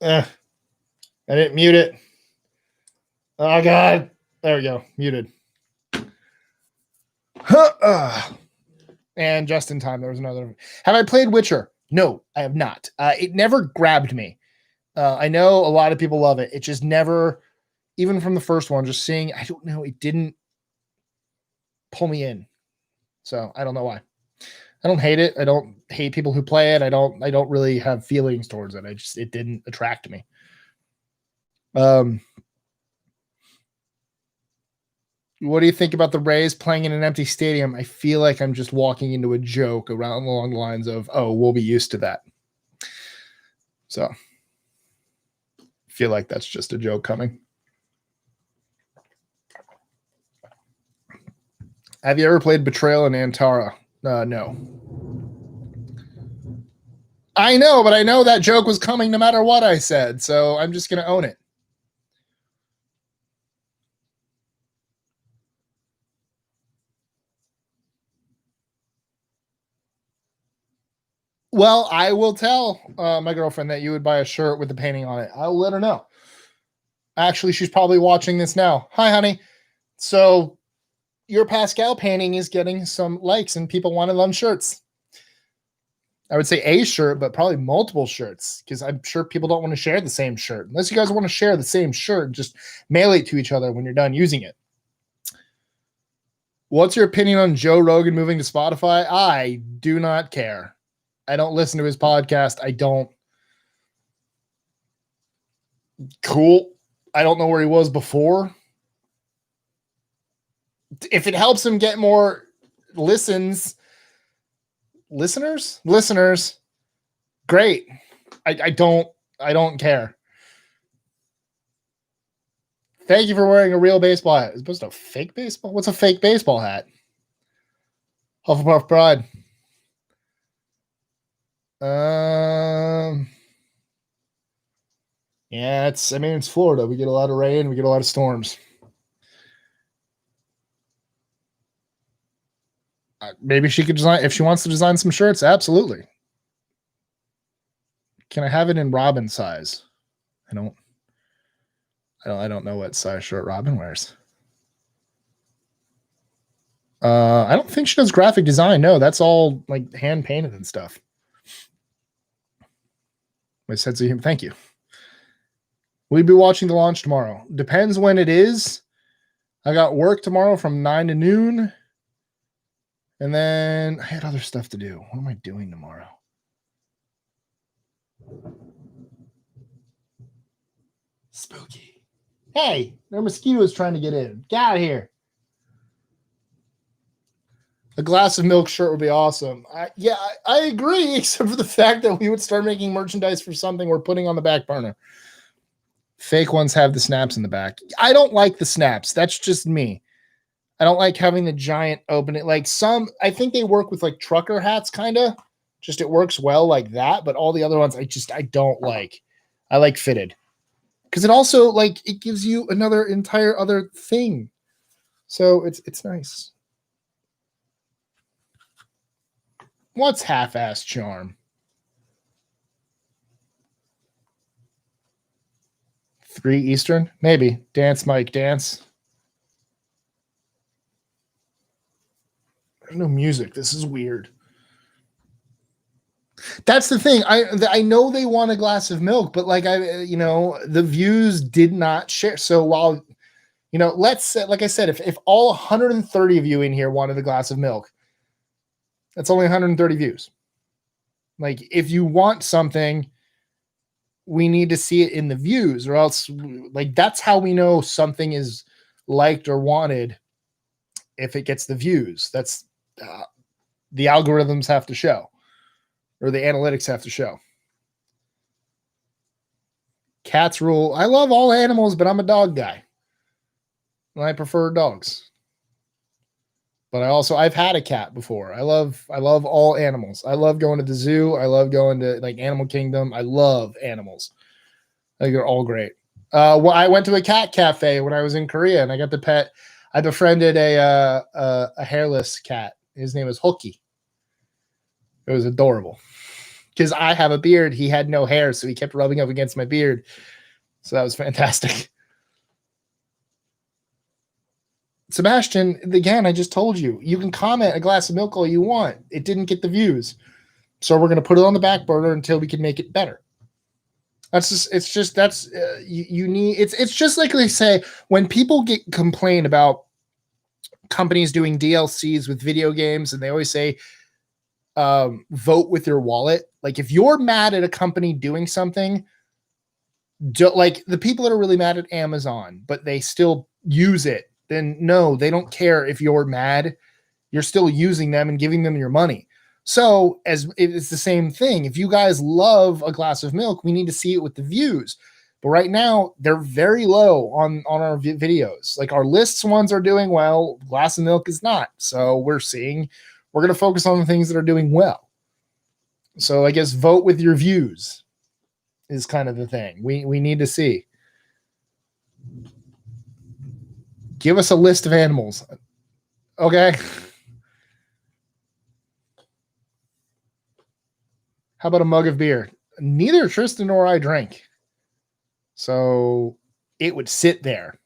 I didn't mute it. Oh, God. There we go. Muted. And just in time, there was another. Have I played Witcher? No, I have not. It never grabbed me. I know a lot of people love it. It just never, even from the first one, just seeing, I don't know, it didn't pull me in. So I don't know why. I don't hate it. I don't hate people who play it. I don't really have feelings towards it. It didn't attract me. What do you think about the Rays playing in an empty stadium? I feel like I'm just walking into a joke along the lines of, oh, we'll be used to that. So I feel like that's just a joke coming. Have you ever played Betrayal in Antara? No. I know, but I know that joke was coming no matter what I said, so I'm just going to own it. Well, I will tell my girlfriend that you would buy a shirt with the painting on it. I'll let her know. Actually, she's probably watching this now. Hi, honey. So your Pascal painting is getting some likes and people wanted on shirts. I would say a shirt, but probably multiple shirts because I'm sure people don't want to share the same shirt. Unless you guys want to share the same shirt, just mail it to each other when you're done using it. What's your opinion on Joe Rogan moving to Spotify? I do not care. I don't listen to his podcast. I don't. Cool. I don't know where he was before. If it helps him get more listeners, great. I don't care. Thank you for wearing a real baseball hat. Is supposed to a fake baseball? What's a fake baseball hat? Hufflepuff Pride. Yeah, it's Florida. We get a lot of rain. We get a lot of storms. Maybe she could design, if she wants to design some shirts. Absolutely. Can I have it in Robin size? I don't know what size shirt Robin wears. I don't think she does graphic design. No, that's all like hand painted and stuff. My sense of humor. Thank you. We'll be watching the launch tomorrow. Depends when it is. I got work tomorrow from 9 to noon. And then I had other stuff to do. What am I doing tomorrow? Spooky. Hey, there are mosquitoes trying to get in. Get out of here. A glass of milk shirt would be awesome. I agree, except for the fact that we would start making merchandise for something we're putting on the back burner. Fake ones have the snaps in the back. I don't like the snaps. That's just me. I don't like having the giant opening. Like some, I think they work with like trucker hats, kind of. Just it works well like that. But all the other ones, I don't like. I like fitted. Because it also, like, it gives you another entire other thing. So it's nice. What's half-ass charm? 3 Eastern? Maybe. Dance, Mike, dance. There's no music. This is weird. That's the thing. I know they want a glass of milk, but like the views did not share. So while, let's say, like I said, if all 130 of you in here wanted a glass of milk, that's only 130 views. Like if you want something, we need to see it in the views, or else like that's how we know something is liked or wanted. If it gets the views, that's the algorithms have to show, or the analytics have to show. Cats rule. I love all animals, but I'm a dog guy. And I prefer dogs. But I've had a cat before. I love all animals. I love going to the zoo. I love going to like Animal Kingdom. I love animals. I think they're all great. Well, I went to a cat cafe when I was in Korea, and I got to pet. I befriended a hairless cat. His name was Hooky. It was adorable. Because I have a beard. He had no hair, so he kept rubbing up against my beard. So that was fantastic. Sebastian, again, I just told you, you can comment a glass of milk all you want. It didn't get the views. So we're going to put it on the back burner until we can make it better. It's just like they say, when people complain about companies doing DLCs with video games, and they always say, vote with your wallet. Like if you're mad at a company doing something, like the people that are really mad at Amazon, but they still use it, then no, they don't care if you're mad. You're still using them and giving them your money. So as it's the same thing. If you guys love a glass of milk, we need to see it with the views. But right now they're very low on our videos. Like our lists ones are doing well. Glass of milk is not. So we're going to focus on the things that are doing well. So I guess vote with your views is kind of the thing. We need to see. Give us a list of animals. Okay. How about a mug of beer? Neither Tristan nor I drank. So it would sit there.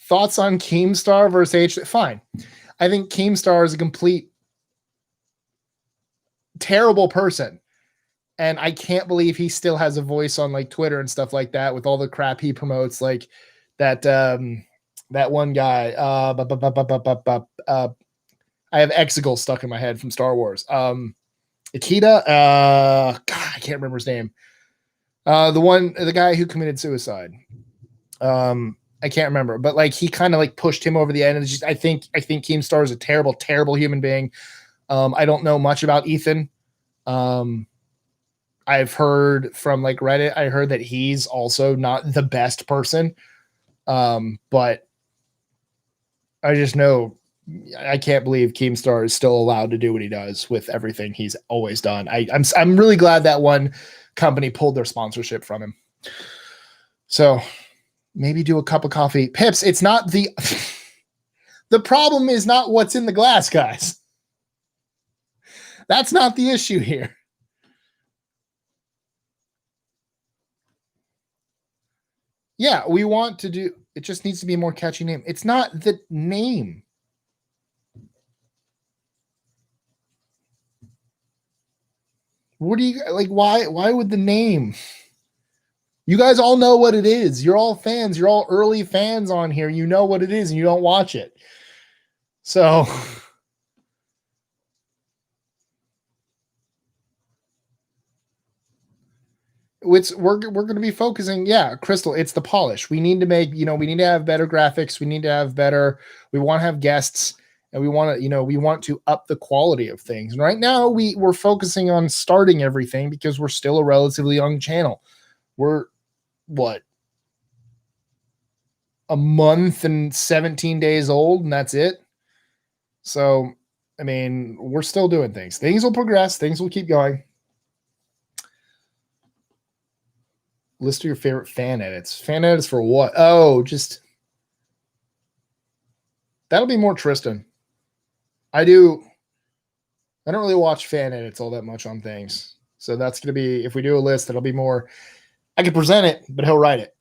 Thoughts on Keemstar versus H? Fine. I think Keemstar is a complete terrible person. And I can't believe he still has a voice on like Twitter and stuff like that with all the crap he promotes. Like that one guy. I have Exegol stuck in my head from Star Wars. Akita. God, I can't remember his name. The guy who committed suicide. I can't remember, but like he kind of like pushed him over the end. And I think Keemstar is a terrible, terrible human being. I don't know much about Ethan. I've heard from like Reddit, I heard that he's also not the best person. But I just know I can't believe Keemstar is still allowed to do what he does with everything he's always done. I'm really glad that one company pulled their sponsorship from him. So maybe do a cup of coffee. Pips, it's not the problem is not what's in the glass, guys. That's not the issue here. Yeah, we want to do, it just needs to be a more catchy name. It's not the name. What do you like? Why would the name? You guys all know what it is. You're all fans. You're all early fans on here. You know what it is and you don't watch it. So we're going to be focusing. Yeah, Crystal, it's the polish. We need to make, we need to have better graphics. We need to have better, we want to have guests, and we want to, we want to up the quality of things. And right now we're focusing on starting everything because we're still a relatively young channel. We're what? A month and 17 days old, and that's it. So, I mean, we're still doing things. Things will progress. Things will keep going. List of your favorite fan edits. Fan edits for what? Oh, just that'll be more Tristan. I don't really watch fan edits all that much on things. So that's going to be, if we do a list, that'll be more, I can present it, but he'll write it.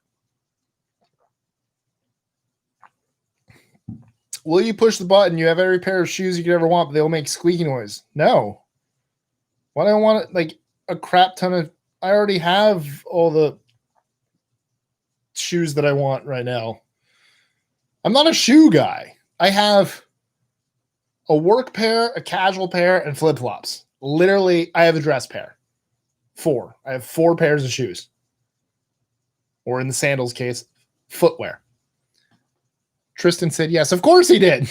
Will you push the button? You have every pair of shoes you could ever want, but they'll make squeaky noise. No. Why do I want it like a crap ton of, I already have all the shoes that I want right now. I'm not a shoe guy. I have a work pair, a casual pair, and flip-flops. Literally, I have a dress pair. 4. I have 4 pairs of shoes. Or in the sandals case, footwear. Tristan said yes. Of course he did.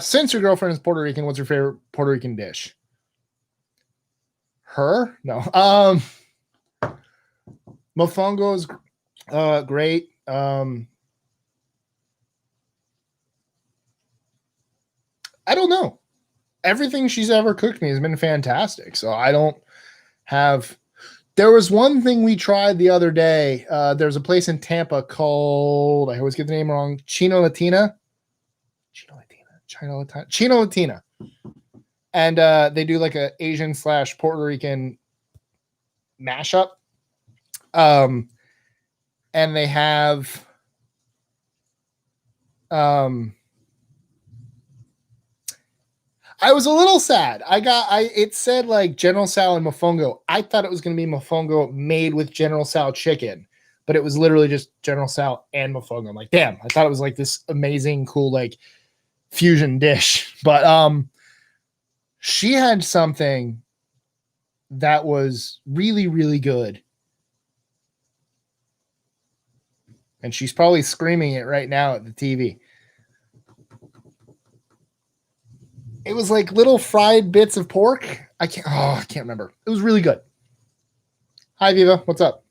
Since your girlfriend is Puerto Rican, what's your favorite Puerto Rican dish? Her? No. Mofongo is great. I don't know. Everything she's ever cooked me has been fantastic. So I don't have. There was one thing we tried the other day. There's a place in Tampa called, I always get the name wrong, Chino Latina. And they do like a Asian / Puerto Rican mashup. And they have I was a little sad. It said like General Tso and mofongo. I thought it was going to be mofongo made with General Tso chicken, but it was literally just General Tso and mofongo. I'm like, damn, I thought it was like this amazing, cool, like fusion dish. But she had something that was really, really good. And she's probably screaming it right now at the TV. It was like little fried bits of pork. I can't remember. It was really good. Hi, Viva. What's up?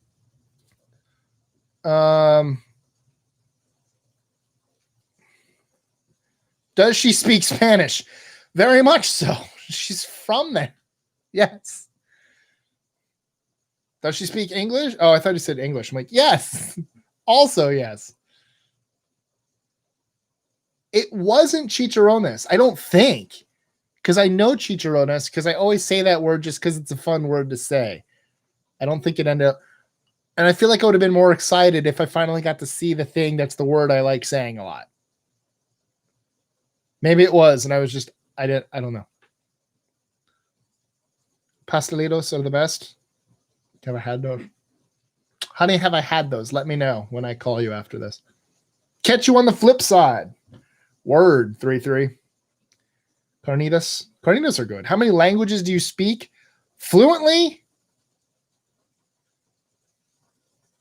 Does she speak Spanish? Very much so. She's from there. Yes. Does she speak English? Oh, I thought you said English. I'm like, yes. Also, yes. It wasn't chicharrones, I don't think. Because I know chicharrones, because I always say that word just because it's a fun word to say. I don't think it ended up. And I feel like I would have been more excited if I finally got to see the thing that's the word I like saying a lot. Maybe it was, and I was just, I don't know. Pastelitos are the best. Have I had those? Honey, have I had those? Let me know when I call you after this. Catch you on the flip side. Word, 3-3. Carnitas. Carnitas are good. How many languages do you speak fluently?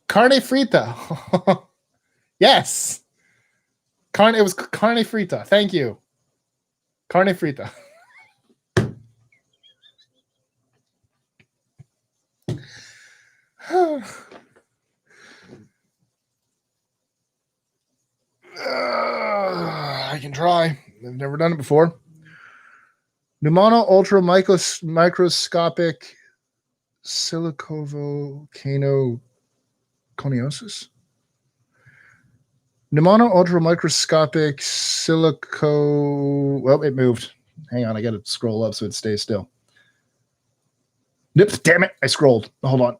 Carne frita. Yes. It was carne frita. Thank you. Carne frita. I can try. I've never done it before. Pneumano ultra microscopic silicovolcano coniosis. Pneumano ultra microscopic silico. Well, it moved. Hang on, I got to scroll up so it stays still. Nope, damn it, I scrolled. Hold on.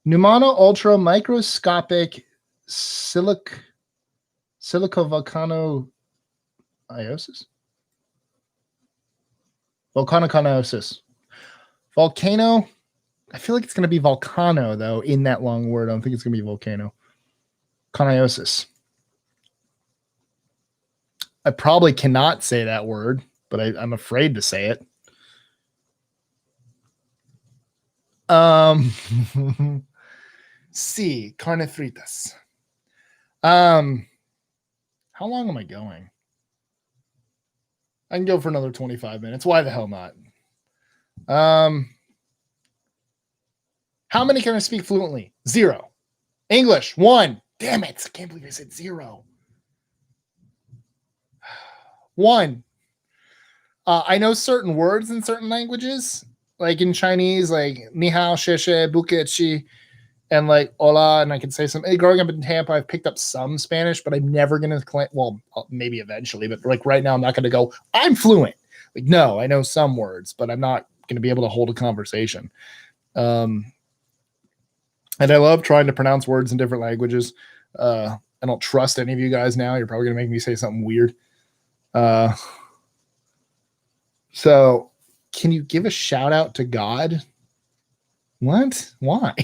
Pneumano ultra microscopic silicovolcano iosis. Volcanoconiosis. Volcano. I feel like it's going to be volcano, though, in that long word. I don't think it's going to be volcano. Coniosis. I probably cannot say that word, but I'm afraid to say it. Sí, carne fritas. How long am I going? I can go for another 25 minutes. Why the hell not? How many can I speak fluently? 0. English, 1. Damn it. I can't believe I said 0. 1. I know certain words in certain languages, like in Chinese, like ni hao, xie xie, buke chi, and like hola, and I can say some. Growing up in Tampa, I've picked up some Spanish, but I'm never going to claim, well, maybe eventually, but like right now, I'm not going to go, I'm fluent. Like, no, I know some words, but I'm not going to be able to hold a conversation. And I love trying to pronounce words in different languages. I don't trust any of you guys now. You're probably going to make me say something weird. So can you give a shout out to God? What? Why?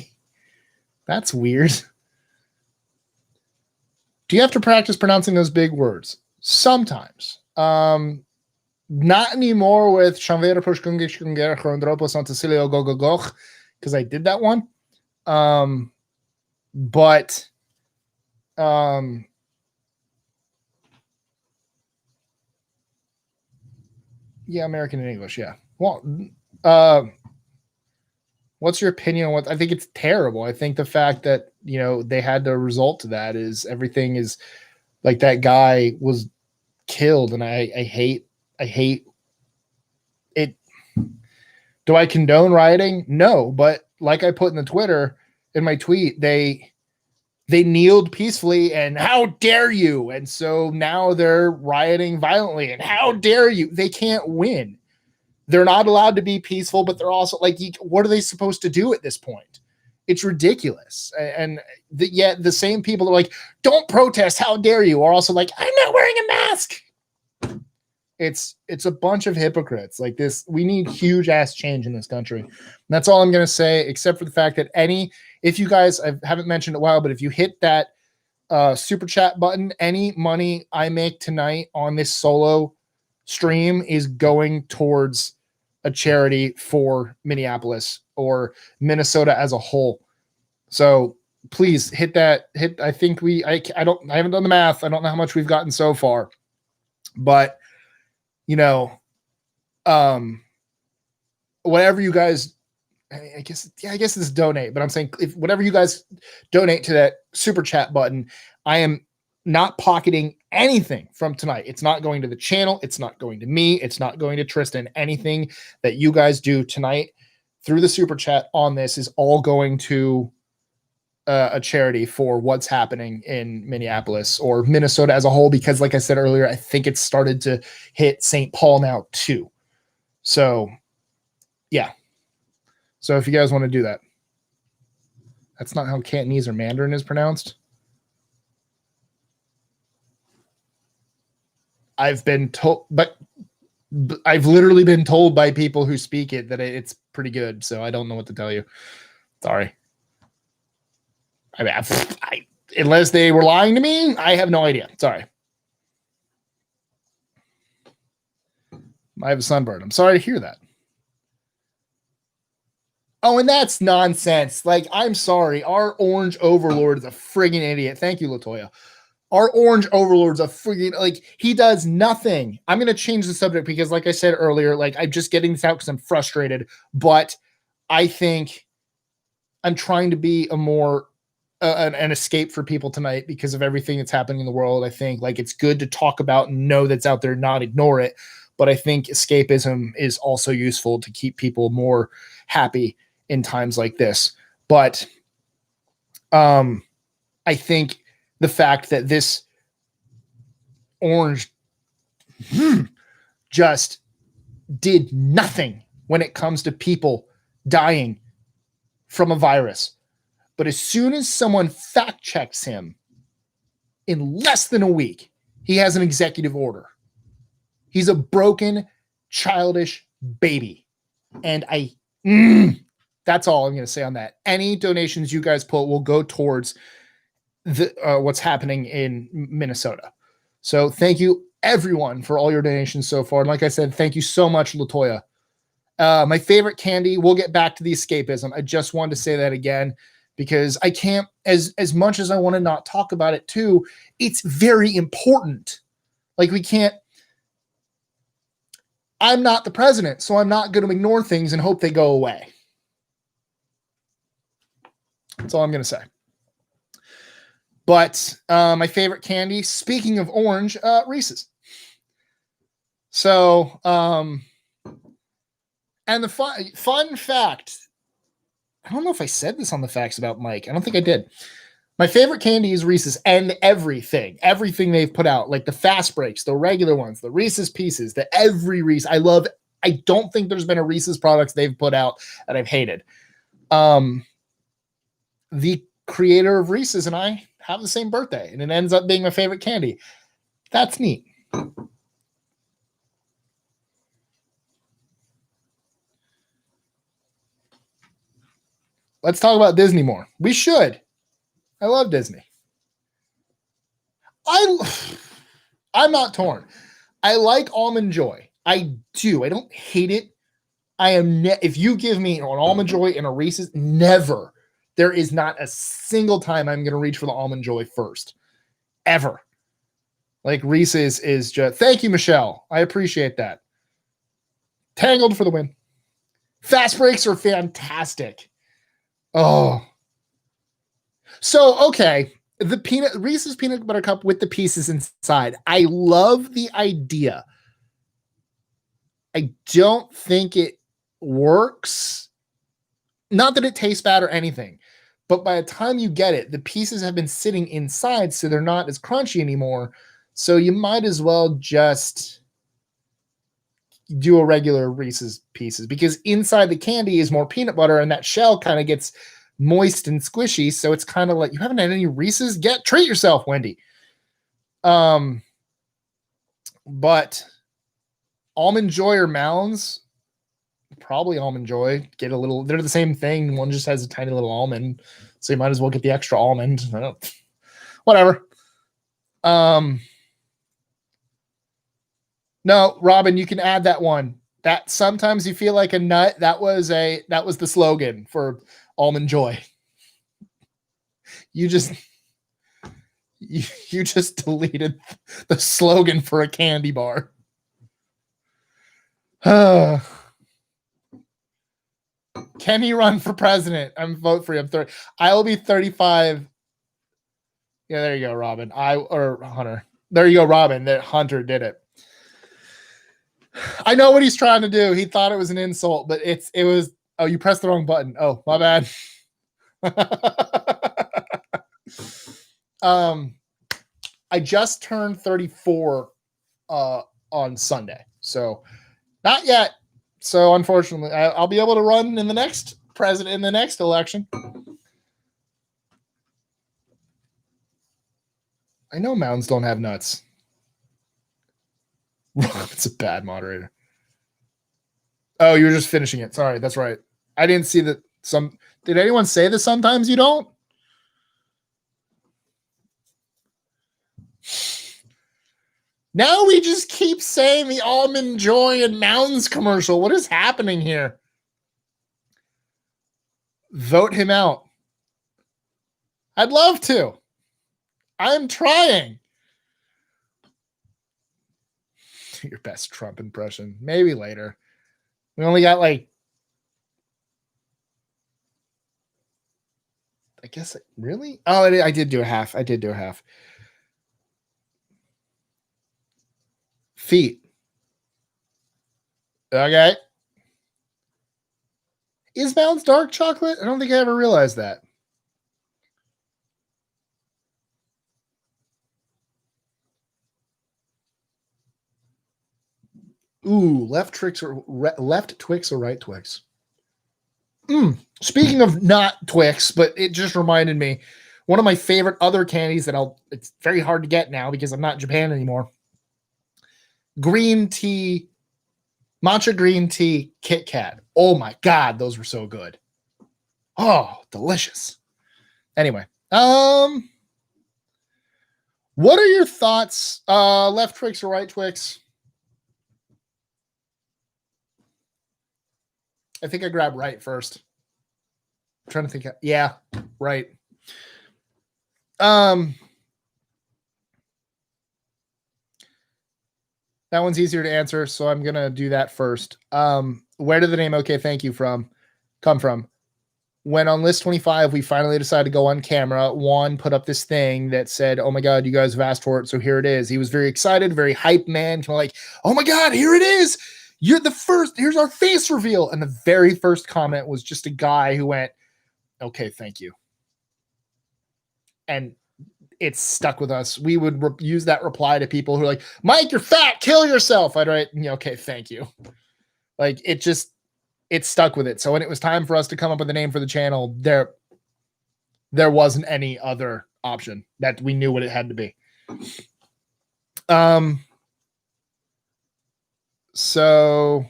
That's weird. Do you have to practice pronouncing those big words? Sometimes. Not anymore with because I did that one. But yeah, American and English, yeah. Well, what's your opinion on what I think? It's terrible. I think the fact that, you know, they had to result to that is everything is like that guy was killed, and I hate it. Do I condone rioting? No, but like I put in the Twitter in my tweet, they kneeled peacefully, and how dare you? And so now they're rioting violently, and how dare you? They can't win. They're not allowed to be peaceful, but they're also like, what are they supposed to do at this point? It's ridiculous. And yet the same people that are like, don't protest, how dare you, are also like, I'm not wearing a mask. It's a bunch of hypocrites like this. We need huge ass change in this country. And that's all I'm going to say, except for the fact that if you guys, I haven't mentioned it a while, but if you hit that super chat button, any money I make tonight on this solo stream is going towards a charity for Minneapolis or Minnesota as a whole. So please hit that. I think I haven't done the math. I don't know how much we've gotten so far, but you know, whatever you guys, I guess it's donate, but I'm saying if whatever you guys donate to that super chat button, I am not pocketing anything from tonight. It's not going to the channel. It's not going to me. It's not going to Tristan. Anything that you guys do tonight through the super chat on this is all going to a charity for what's happening in Minneapolis or Minnesota as a whole, because like I said earlier, I think it's started to hit St. Paul now too. So yeah. So if you guys want to do that, that's not how Cantonese or Mandarin is pronounced. I've been told, but I've literally been told by people who speak it that it's pretty good. So I don't know what to tell you. Sorry. I mean, unless they were lying to me, I have no idea. Sorry. I have a sunburn. I'm sorry to hear that. Oh, and that's nonsense. Like, I'm sorry. Our orange overlord is a friggin' idiot. Thank you, Latoya. Our orange overlord's a friggin', like, he does nothing. I'm going to change the subject because, like I said earlier, like, I'm just getting this out because I'm frustrated. But I think I'm trying to be a more an escape for people tonight because of everything that's happening in the world. I think like it's good to talk about and know that's out there, not ignore it. But I think escapism is also useful to keep people more happy in times like this. But I think the fact that this orange just did nothing when it comes to people dying from a virus. But as soon as someone fact checks him in less than a week, he has an executive order. He's a broken, childish baby. And that's all I'm going to say on that. Any donations you guys put will go towards what's happening in Minnesota. So thank you everyone for all your donations so far. And like I said, thank you so much, Latoya. My favorite candy, we'll get back to the escapism. I just wanted to say that again because I can't, as much as I want to not talk about it too, it's very important. Like we can't, I'm not the president, so I'm not going to ignore things and hope they go away. That's all I'm going to say. But my favorite candy, speaking of orange, Reese's. So, and the fun fact, I don't know if I said this on the facts about Mike. I don't think I did. My favorite candy is Reese's, and everything they've put out, like the fast breaks, the regular ones, the Reese's Pieces, every Reese. I don't think there's been a Reese's products they've put out that I've hated. The creator of Reese's and I have the same birthday, and it ends up being my favorite candy. That's neat. Let's talk about Disney more. We should. I love Disney. I'm not torn. I like Almond Joy. I do. I don't hate it. I am. If you give me an Almond Joy and a Reese's, never. There is not a single time I'm going to reach for the Almond Joy first, ever. Like Reese's is just. Thank you, Michelle. I appreciate that. Tangled for the win. Fast breaks are fantastic. Oh. So, okay. The Reese's peanut butter cup with the pieces inside. I love the idea. I don't think it works. Not that it tastes bad or anything, but by the time you get it, the pieces have been sitting inside, so they're not as crunchy anymore. So you might as well just do a regular Reese's Pieces because inside the candy is more peanut butter and that shell kind of gets moist and squishy. So it's kind of like, you haven't had any Reese's? Treat yourself, Wendy. But Almond Joy or Mounds, probably Almond Joy. Get a little, they're the same thing. One just has a tiny little almond. So you might as well get the extra almond. Whatever. No, Robin, you can add that one. That sometimes you feel like a nut. That was the slogan for Almond Joy. You just deleted the slogan for a candy bar. Can he run for president? I'm vote for you. I'm 30. I will be 35. Yeah, there you go, Robin. Or Hunter. There you go, Robin. That Hunter did it. I know what he's trying to do. He thought it was an insult, but it was. Oh, you pressed the wrong button. Oh, my bad. I just turned 34 on Sunday, so not yet. So unfortunately, I'll be able to run in the next election. I know mountains don't have nuts. It's a bad moderator. Oh, you were just finishing it. Sorry, that's right. I didn't see that. Did anyone say that sometimes you don't? Now we just keep saying the Almond Joy and Mounds commercial. What is happening here? Vote him out. I'd love to. I'm trying. Your best Trump impression. Maybe later. We only got I guess really? Oh, I did do a half. Feet. Okay. Is Mounds dark chocolate? I don't think I ever realized that. Ooh, left Twix or right Twix? Speaking of not Twix, but it just reminded me, one of my favorite other candies it's very hard to get now because I'm not in Japan anymore. Matcha green tea Kit Kat. Oh my God, those were so good. Oh, delicious. Anyway, what are your thoughts? Left Twix or right Twix? I think I grabbed right first. I'm trying to think. Yeah, right. That one's easier to answer, so I'm gonna do that first. Where did the name "Okay, Thank You" come from? When on list 25, we finally decided to go on camera. Juan put up this thing that said, "Oh my God, you guys have asked for it, so here it is." He was very excited, very hype, man. Like, "Oh my God, here it is! You're the first. Here's our face reveal." And the very first comment was just a guy who went, "Okay, thank you," and it's stuck with us. We would use that reply to people who are like, "Mike, you're fat, kill yourself." I'd write, "Okay, thank you." Like, it stuck with it. So when it was time for us to come up with a name for the channel, there wasn't any other option that we knew what it had to be. So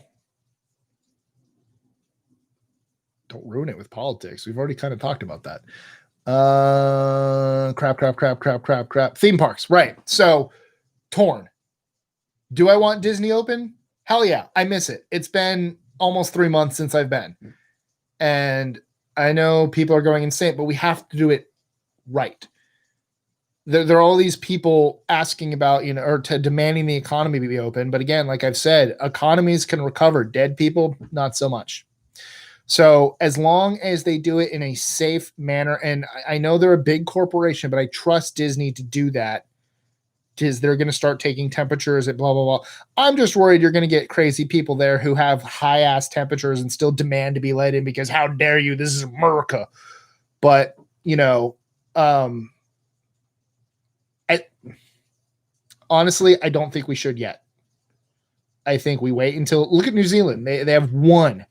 don't ruin it with politics. We've already kind of talked about that. Crap. Theme parks, right? So torn. Do I want Disney open? Hell yeah, I miss it. It's been almost 3 months since I've been, and I know people are going insane, but we have to do it right. There are all these people asking about, or demanding the economy be open. But again, like I've said, economies can recover. Dead people, not so much. So as long as they do it in a safe manner, and I know they're a big corporation, but I trust Disney to do that, because they're going to start taking temperatures at blah, blah, blah. I'm just worried you're going to get crazy people there who have high ass temperatures and still demand to be let in because how dare you? This is America. But, honestly, I don't think we should yet. I think we wait until, look at New Zealand. They have one.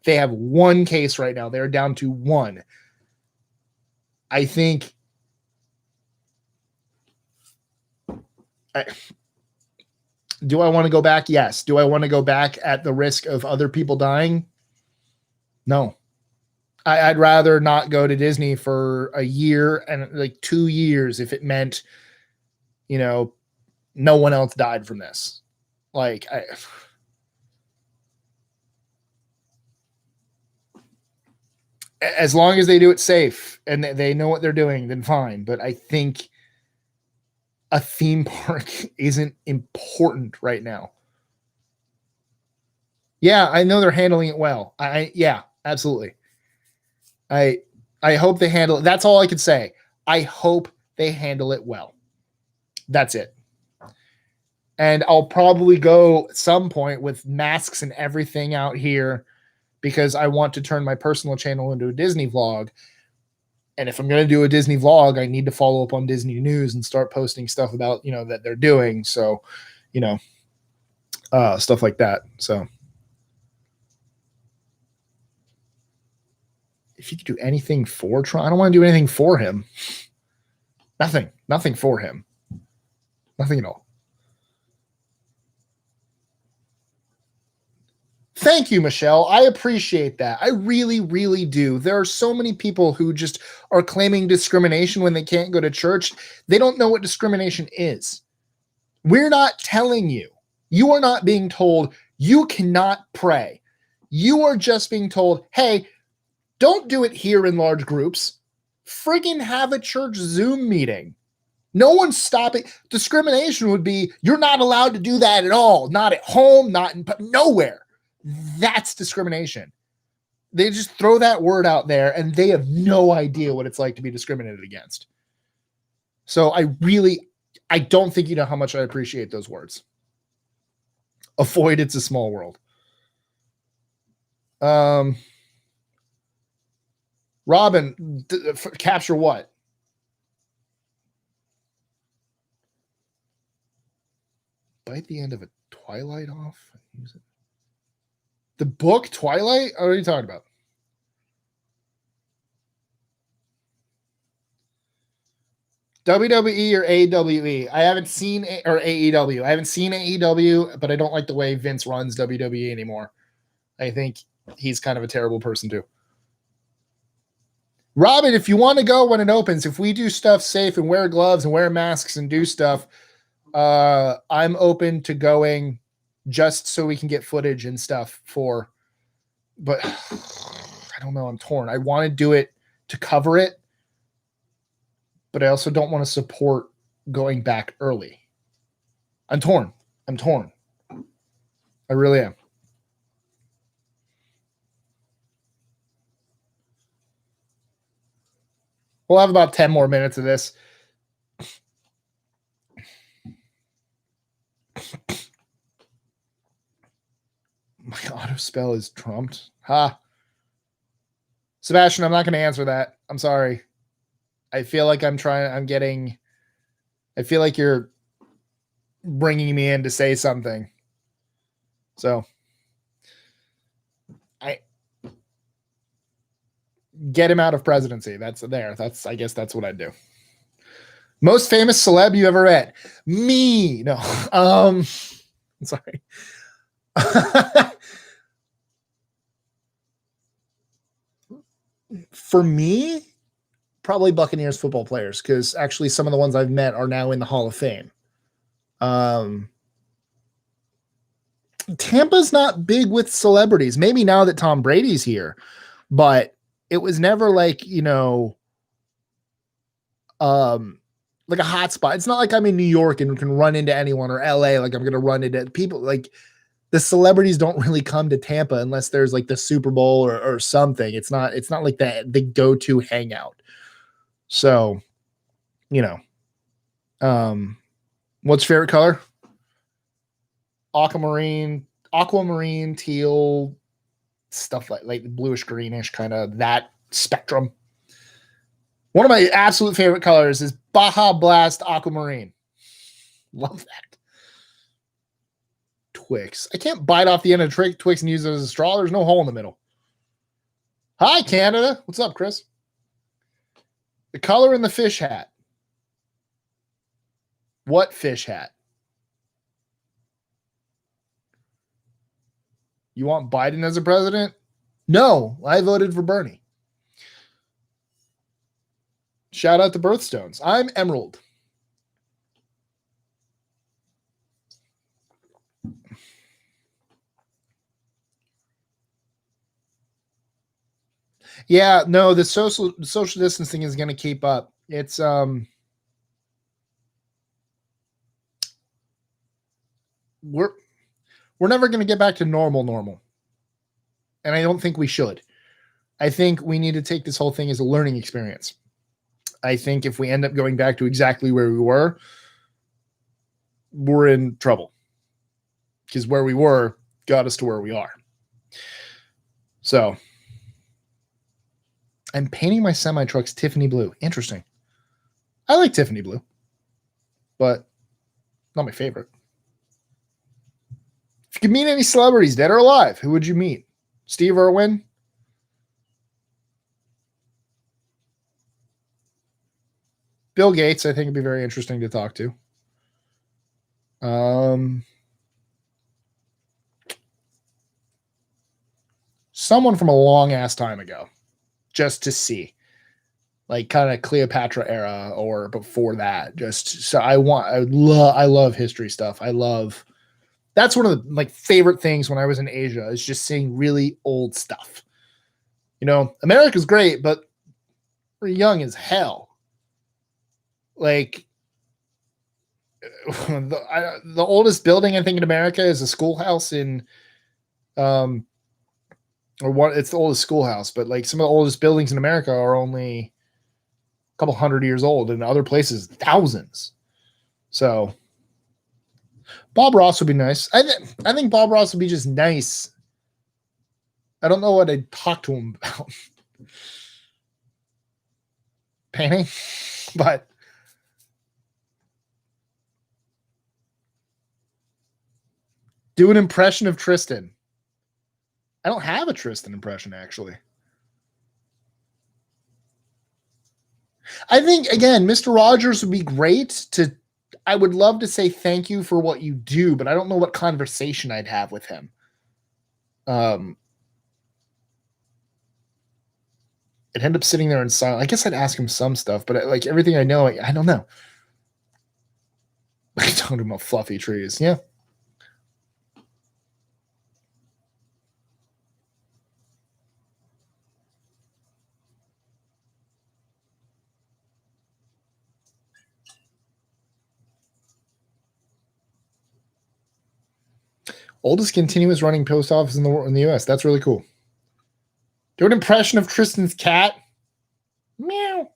They have one case right now. They're down to one. I think do I want to go back? Yes. Do I want to go back at the risk of other people dying? No. I'd rather not go to Disney for a year and like 2 years if it meant, no one else died from this. Like, as long as they do it safe and they know what they're doing, then fine. But I think a theme park isn't important right now. Yeah, I know they're handling it well. Yeah, absolutely. I hope they handle it. That's all I could say. I hope they handle it well. That's it. And I'll probably go at some point with masks and everything out here because I want to turn my personal channel into a Disney vlog. And if I'm going to do a Disney vlog, I need to follow up on Disney news and start posting stuff about, that they're doing. So, stuff like that. So if you could do anything for Trump, I don't want to do anything for him. Nothing for him. Nothing at all. Thank you, Michelle. I appreciate that. I really, really do. There are so many people who just are claiming discrimination when they can't go to church. They don't know what discrimination is. We're not telling you. You are not being told you cannot pray. You are just being told, hey, don't do it here in large groups. Friggin' have a church Zoom meeting. No one's stopping. Discrimination would be you're not allowed to do that at all. Not at home, not in nowhere. That's discrimination. They just throw that word out there and they have no idea what it's like to be discriminated against. So I don't think you know how much I appreciate those words. Avoid It's a Small World. Robin, capture what? Bite the end of a Twilight off? Use it. The book Twilight? What are you talking about? WWE or AEW? I haven't seen or AEW. I haven't seen AEW, but I don't like the way Vince runs WWE anymore. I think he's kind of a terrible person too. Robin, if you want to go when it opens, if we do stuff safe and wear gloves and wear masks and do stuff, I'm open to going just so we can get footage and stuff for but I don't know. I'm torn. I want to do it to cover it, but I also don't want to support going back early. I'm torn. I really am. We'll have about 10 more minutes of this. My auto spell is trumped. Ha. Sebastian, I'm not going to answer that. I'm sorry. I feel like I feel like you're bringing me in to say something. So I get him out of presidency. I guess that's what I'd do. Most famous celeb you ever met? Me. No. I'm sorry. For me, probably Buccaneers football players, because actually some of the ones I've met are now in the Hall of Fame. Tampa's not big with celebrities. Maybe now that Tom Brady's here, but it was never like, like a hot spot. It's not like I'm in New York and can run into anyone, or LA, like I'm going to run into people. Like the celebrities don't really come to Tampa unless there's like the Super Bowl or something. It's not like that the go-to hangout. So, what's your favorite color? Aquamarine, teal, stuff like bluish greenish, kind of that spectrum. One of my absolute favorite colors is Baja Blast Aquamarine. Love that. Twix. I can't bite off the end of Twix and use it as a straw. There's no hole in the middle. Hi, Canada. What's up, Chris? The color in the fish hat. What fish hat? You want Biden as a president? No, I voted for Bernie. Shout out to Birthstones. I'm Emerald. Yeah, no, the social distancing is going to keep up. It's we're never going to get back to normal. And I don't think we should. I think we need to take this whole thing as a learning experience. I think if we end up going back to exactly where we were, we're in trouble. Because where we were got us to where we are. So I'm painting my semi-trucks Tiffany blue. Interesting. I like Tiffany blue, but not my favorite. If you could meet any celebrities, dead or alive, who would you meet? Steve Irwin? Bill Gates, I think, would be very interesting to talk to. Someone from a long ass time ago, just to see, like kind of Cleopatra era or before that. Just so I love history stuff. That's one of the like favorite things when I was in Asia is just seeing really old stuff. America's great, but we're young as hell. Like the oldest building I think in America is a schoolhouse in, it's the oldest schoolhouse, but like some of the oldest buildings in America are only a couple hundred years old, and other places thousands. So Bob Ross would be nice. I think Bob Ross would be just nice. I don't know what I'd talk to him about. Painting, but do an impression of Tristan. I don't have a Tristan impression, actually. I think, again, Mr. Rogers would be great I would love to say thank you for what you do, but I don't know what conversation I'd have with him. I'd end up sitting there in silence. I guess I'd ask him some stuff, but like everything I know, I don't know. Like talking about fluffy trees. Yeah. Oldest continuous running post office in the U.S. That's really cool. Do an impression of Tristan's cat. Meow.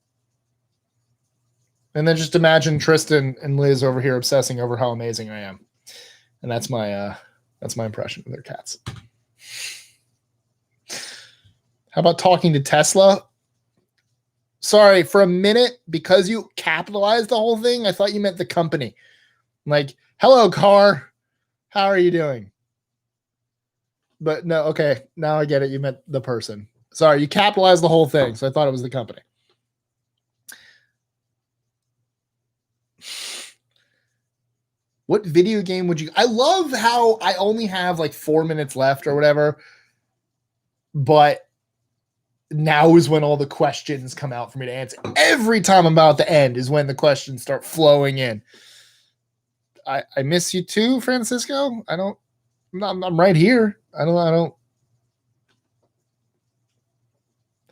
And then just imagine Tristan and Liz over here obsessing over how amazing I am. And that's my impression of their cats. How about talking to Tesla? Sorry, for a minute, because you capitalized the whole thing, I thought you meant the company. Like, hello, car. How are you doing? But no, okay. Now I get it. You meant the person. Sorry, you capitalized the whole thing, so I thought it was the company. What video game would you... I love how I only have like 4 minutes left or whatever, but now is when all the questions come out for me to answer. Every time I'm about to end is when the questions start flowing in. I miss you too, Francisco. I'm right here. I don't.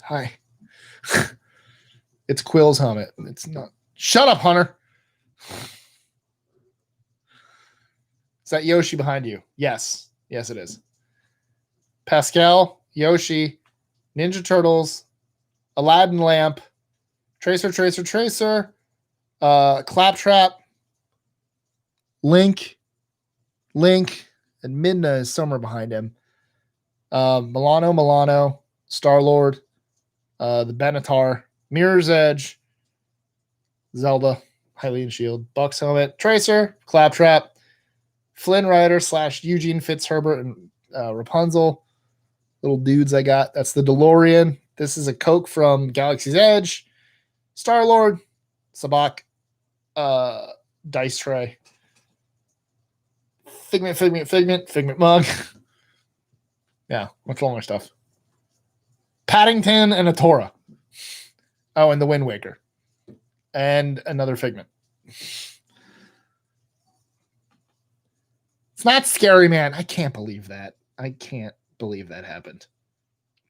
Hi. It's Quill's helmet. It's not. Shut up, Hunter. Is that Yoshi behind you? Yes. Yes, it is. Pascal, Yoshi, Ninja Turtles, Aladdin Lamp, Tracer, Claptrap, Link, and Midna is somewhere behind him. Milano, Star-Lord, the Benatar, Mirror's Edge, Zelda, Hylian Shield, Buck's Helmet, Tracer, Claptrap, Flynn Rider / Eugene Fitzherbert, and Rapunzel. Little dudes I got. That's the DeLorean. This is a Coke from Galaxy's Edge. Star-Lord, Sabak, Dice Tray, Figment mug. Yeah, what's all my stuff? Paddington and a Tora. Oh, and the Wind Waker. And another Figment. It's not scary, man. I can't believe that. I can't believe that happened.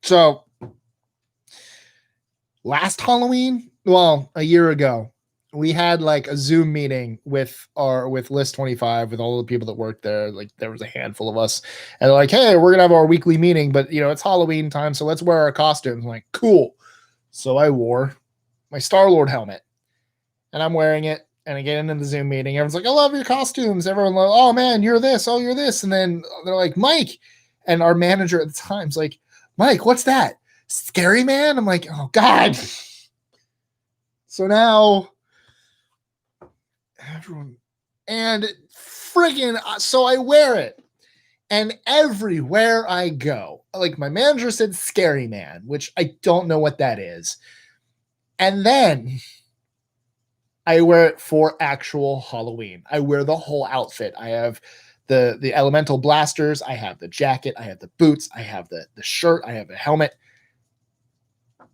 So, last Halloween, well, a year ago, we had like a Zoom meeting with List 25, with all the people that worked there. Like, there was a handful of us, and they're like, hey, we're gonna have our weekly meeting, but it's Halloween time, so let's wear our costumes. I'm like, cool. So I wore my Star-Lord helmet, and I'm wearing it, and I get into the Zoom meeting. Everyone's like, I love your costumes. Everyone like, oh man, you're this. Oh, you're this. And then they're like, Mike. And our manager at the time's like, Mike, what's that? Scary Man? I'm like, oh God. So now everyone, and friggin', so I wear it. And everywhere I go, like my manager said Scary Man, which I don't know what that is. And then I wear it for actual Halloween. I wear the whole outfit. I have the elemental blasters. I have the jacket. I have the boots. I have the shirt. I have a helmet.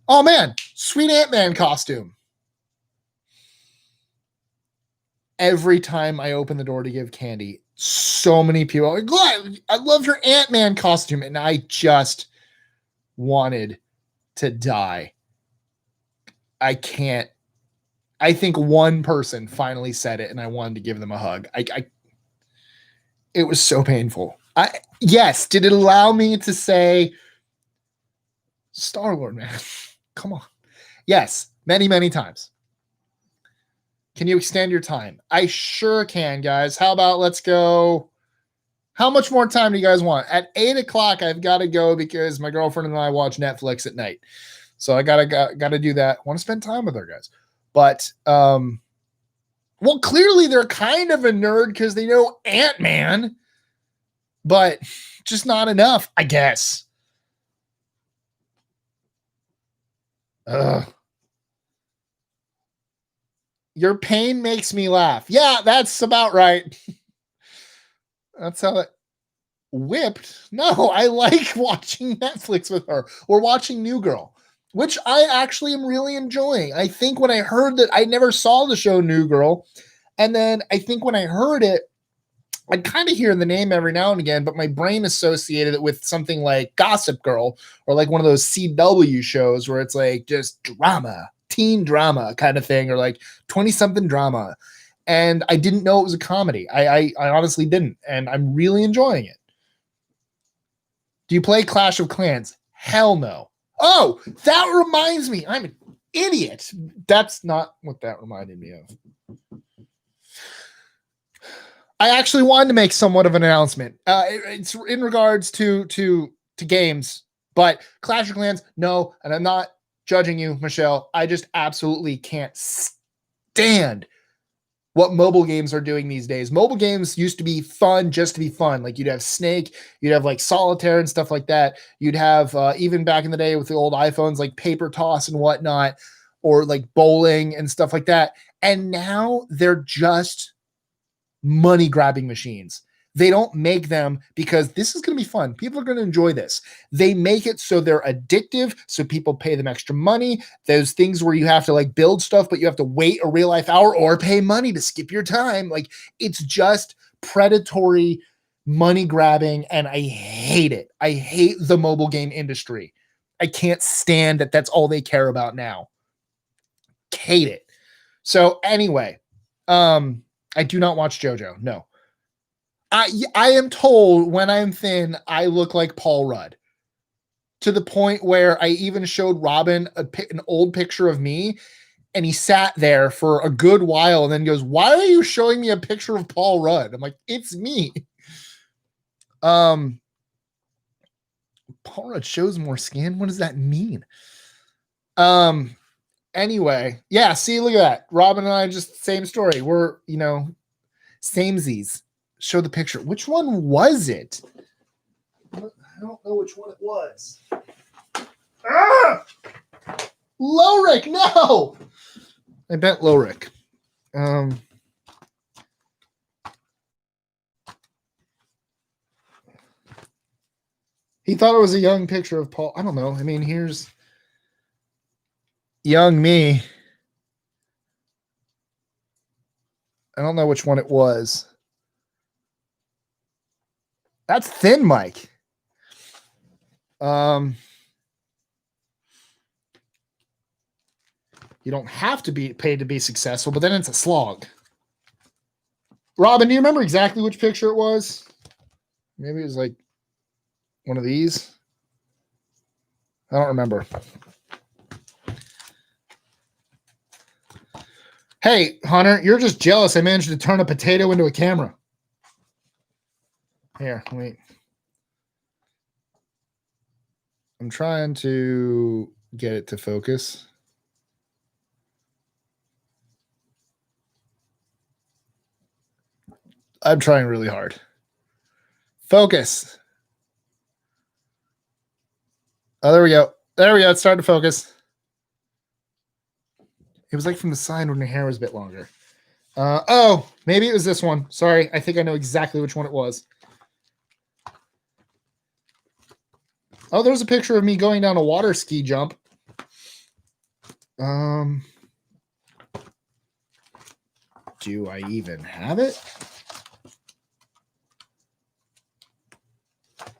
Oh man, sweet Ant-Man costume. Every time I open the door to give candy, so many people are like, I love your Ant-Man costume. And I just wanted to die. I can't. I think one person finally said it, and I wanted to give them a hug. It was so painful. Yes, did it allow me to say Star-Lord, man? Come on. Yes, many, many times. Can you extend your time? I sure can, guys. How about let's go? How much more time do you guys want? At 8 o'clock, I've got to go because my girlfriend and I watch Netflix at night. So I gotta do that. I want to spend time with her, guys. But well, clearly they're kind of a nerd because they know Ant-Man, but just not enough, I guess. Your pain makes me laugh. Yeah, that's about right. That's how it whipped. No, I like watching Netflix with her or watching New Girl, which I actually am really enjoying. I think when I heard that, I never saw the show New Girl. And then I think when I heard it, I'd kind of hear the name every now and again, but my brain associated it with something like Gossip Girl or like one of those CW shows where it's like just drama, teen drama kind of thing, or like 20-something drama. And I didn't know it was a comedy. I honestly didn't. And I'm really enjoying it. Do you play Clash of Clans? Hell no. Oh, that reminds me. I'm an idiot. That's not what that reminded me of. I actually wanted to make somewhat of an announcement. It's in regards to games, but Clash of Clans, no, and I'm not judging you, Michelle. I just absolutely can't stand what mobile games are doing these days. Mobile games used to be fun just to be fun. Like you'd have Snake, you'd have like Solitaire and stuff like that. You'd have even back in the day with the old iPhones, like Paper Toss and whatnot, or like bowling and stuff like that. And now they're just money grabbing machines. They don't make them because this is going to be fun. People are going to enjoy this. They make it so they're addictive, so people pay them extra money. Those things where you have to like build stuff, but you have to wait a real life hour or pay money to skip your time. Like it's just predatory money grabbing, and I hate it. I hate the mobile game industry. I can't stand that that's all they care about now. Hate it. So anyway, I do not watch JoJo. No. I am told when I'm thin, I look like Paul Rudd, to the point where I even showed Robin an old picture of me, and he sat there for a good while and then goes, "Why are you showing me a picture of Paul Rudd?" I'm like, "It's me." Paul Rudd shows more skin. What does that mean? Anyway, yeah, see, look at that. Robin and I, just same story. We're, samesies. Show the picture. Which one was it? I don't know which one it was. Lowrick, no! I bet Lowrick. He thought it was a young picture of Paul. I don't know. I mean, here's young me. I don't know which one it was. That's thin Mike. You don't have to be paid to be successful, but then it's a slog. Robin, do you remember exactly which picture it was? Maybe it was like one of these. I don't remember. Hey, Hunter, you're just jealous I managed to turn a potato into a camera. Here, wait. I'm trying to get it to focus. I'm trying really hard. Focus. Oh, there we go. There we go. It's starting to focus. It was like from the side when the hair was a bit longer. Oh, maybe it was this one. Sorry. I think I know exactly which one it was. Oh, there's a picture of me going down a water ski jump. Do I even have it?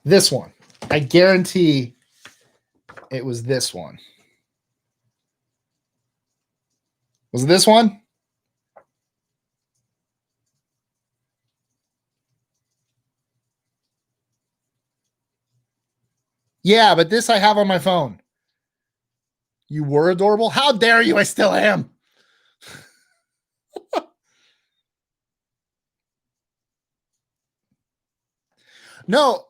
This one. I guarantee it was this one. Was it this one? Yeah, but this I have on my phone. You were adorable? How dare you? I still am. No,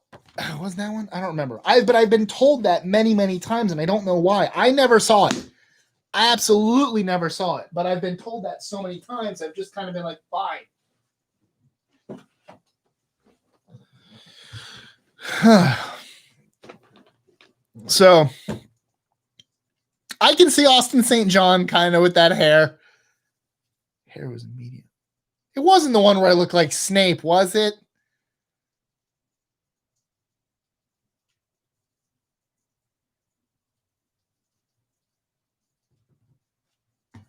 was that one? I don't remember. But I've been told that many, many times, and I don't know why. I never saw it. I absolutely never saw it, but I've been told that so many times. I've just kind of been like, fine. So I can see Austin St. John kind of with that hair. Hair was immediate. It wasn't the one where I looked like Snape, was it?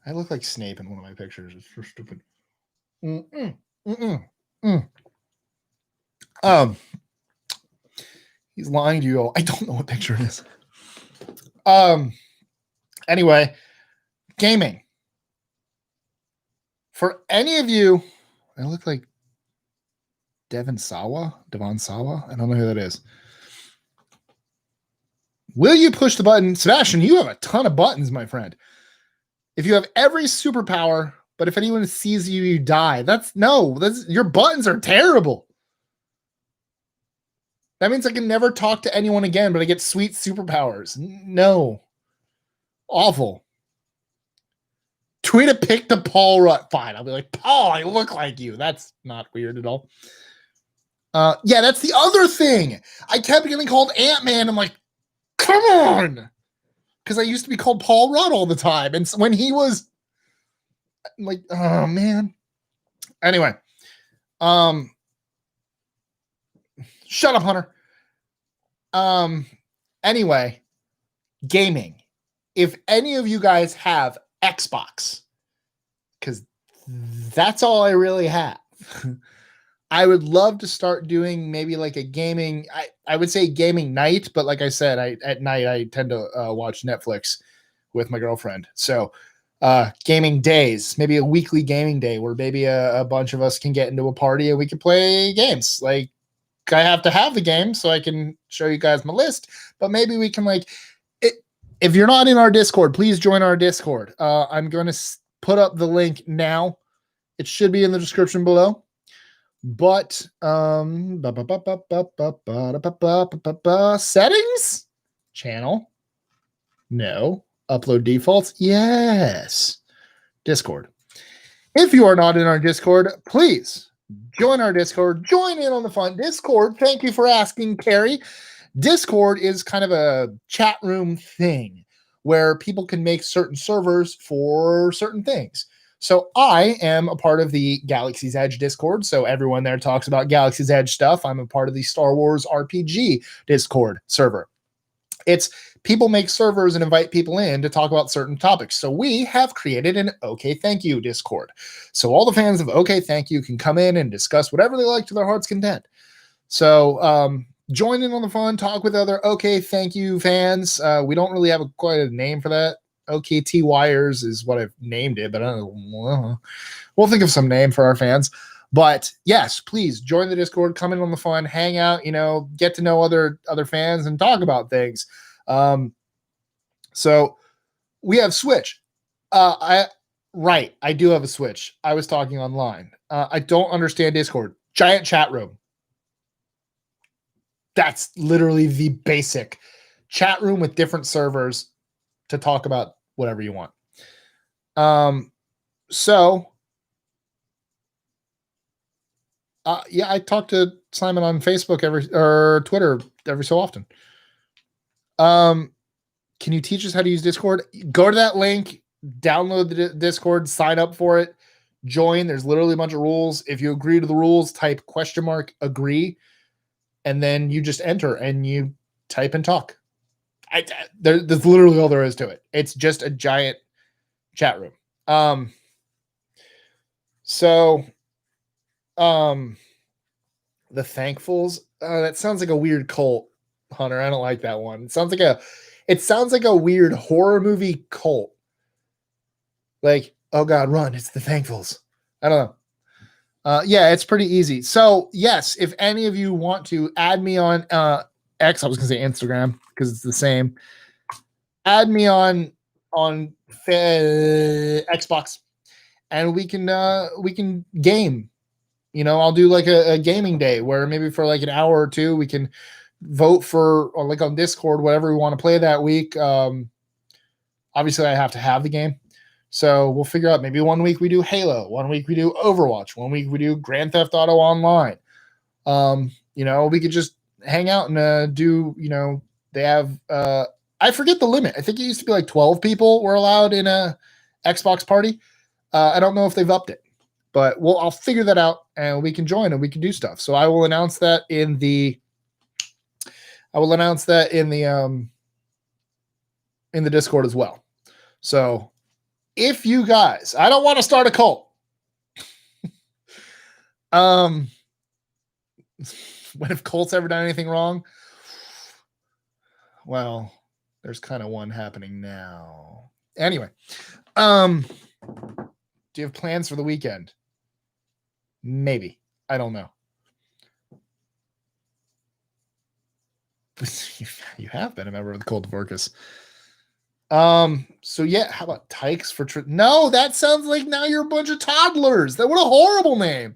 I look like Snape in one of my pictures. It's so stupid. He's lying to you all. I don't know what picture it is. Anyway, gaming. For any of you, I look like Devon Sawa. I don't know who that is. Will you push the button? Sebastian, you have a ton of buttons, my friend. If you have every superpower, but if anyone sees you, you die. That's your buttons are terrible. That means I can never talk to anyone again, but I get sweet superpowers. No. Awful. Tweet a pic to Paul Rudd. Fine. I'll be like, Paul, I look like you. That's not weird at all. Yeah, that's the other thing. I kept getting called Ant-Man. I'm like, come on. Because I used to be called Paul Rudd all the time. And when he was I'm like, oh man. Anyway. Shut up, Hunter. Anyway, gaming. If any of you guys have Xbox, because that's all I really have. I would love to start doing maybe like a gaming, I would say gaming night, but like I said, at night I tend to watch Netflix with my girlfriend. So gaming days, maybe a weekly gaming day where maybe a bunch of us can get into a party and we can play games. Like I have to have the game so I can show you guys my list, but maybe we can like it. If you're not in our Discord, please join our Discord. I'm going to put up the link now. It should be in the description below. But settings, channel, no. Upload defaults, yes. Discord. If you are not in our Discord, please join our Discord. Join in on the fun. Discord, thank you for asking, Carrie. Discord is kind of a chat room thing where people can make certain servers for certain things. So I am a part of the Galaxy's Edge Discord. So everyone there talks about Galaxy's Edge stuff. I'm a part of the Star Wars RPG Discord server. It's people make servers and invite people in to talk about certain topics. So we have created an OkayThankYou Discord. So all the fans of OkayThankYou can come in and discuss whatever they like to their heart's content. So join in on the fun, talk with other OkayThankYou fans. We don't really have quite a name for that. OKTY Wires is what I've named it, but I don't know. We'll think of some name for our fans. But yes, please join the Discord, come in on the fun, hang out, get to know other fans and talk about things. So we have Switch. I do have a Switch. I was talking online. I don't understand Discord. Giant chat room. That's literally the basic chat room with different servers to talk about whatever you want. Yeah, I talk to Simon on Facebook or Twitter every so often. Can you teach us how to use Discord? Go to that link, download the Discord, sign up for it, join. There's literally a bunch of rules. If you agree to the rules, type *agree, and then you just enter and you type and talk. That's literally all there is to it. It's just a giant chat room. The Thankfuls. That sounds like a weird cult, Hunter. I don't like that one. It sounds like a weird horror movie cult. Like, oh God, run! It's the Thankfuls. I don't know. Yeah, it's pretty easy. So yes, if any of you want to add me on X, I was gonna say Instagram because it's the same. Add me on Xbox, and we can game. I'll do like a gaming day where maybe for like an hour or two we can vote for, or like on Discord, whatever we want to play that week. Obviously, I have to have the game, so we'll figure out. Maybe 1 week we do Halo, 1 week we do Overwatch, 1 week we do Grand Theft Auto Online. We could just hang out and do. They have. I forget the limit. I think it used to be like 12 people were allowed in a Xbox party. I don't know if they've upped it, but I'll figure that out and we can join and we can do stuff. So I will announce that in the Discord as well. So if you guys, I don't want to start a cult. When have cults ever done anything wrong? Well, there's kind of one happening now. Anyway, do you have plans for the weekend? Maybe. I don't know. You have been a member of the Cult of Orcus. So yeah, how about Tykes for no, that sounds like now you're a bunch of toddlers. What a horrible name.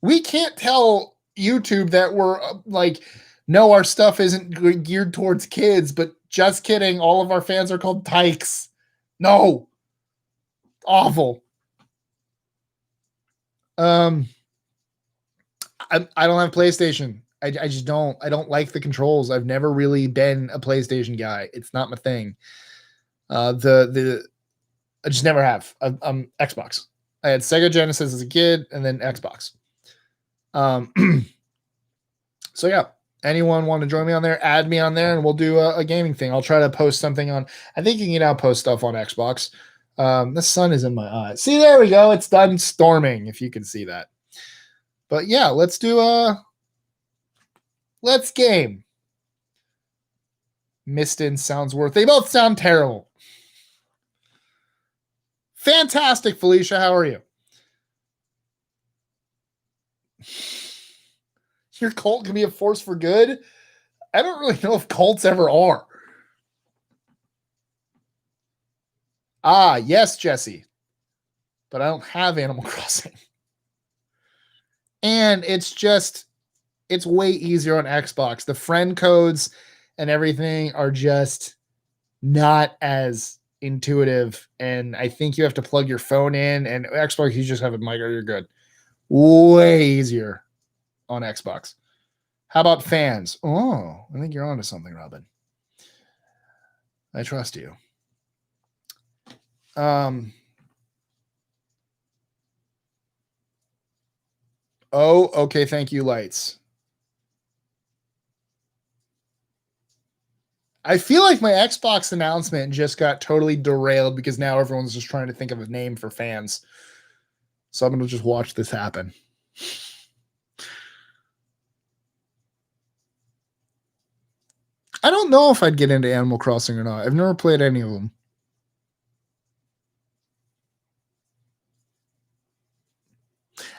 We can't tell YouTube that we're like, no, our stuff isn't geared towards kids, but just kidding. All of our fans are called Tykes. No. Awful. I don't have PlayStation. I just don't. I don't like the controls. I've never really been a PlayStation guy. It's not my thing. I just never have. I'm Xbox. I had Sega Genesis as a kid, and then Xbox. So yeah, anyone want to join me on there? Add me on there, and we'll do a gaming thing. I'll try to post something on. I think you can now post stuff on Xbox. The sun is in my eyes. See, there we go. It's done storming. If you can see that. But yeah, let's game. Miston sounds worth. They both sound terrible. Fantastic, Felicia. How are you? Your cult can be a force for good? I don't really know if cults ever are. Ah, yes, Jesse. But I don't have Animal Crossing. And it's way easier on Xbox. The friend codes and everything are just not as intuitive. And I think you have to plug your phone in, and Xbox, you just have a mic or you're good. Way easier on Xbox. How about fans? Oh, I think you're onto something, Robin. I trust you. Oh, okay. Thank you, lights. I feel like my Xbox announcement just got totally derailed because now everyone's just trying to think of a name for fans. So I'm going to just watch this happen. I don't know if I'd get into Animal Crossing or not. I've never played any of them.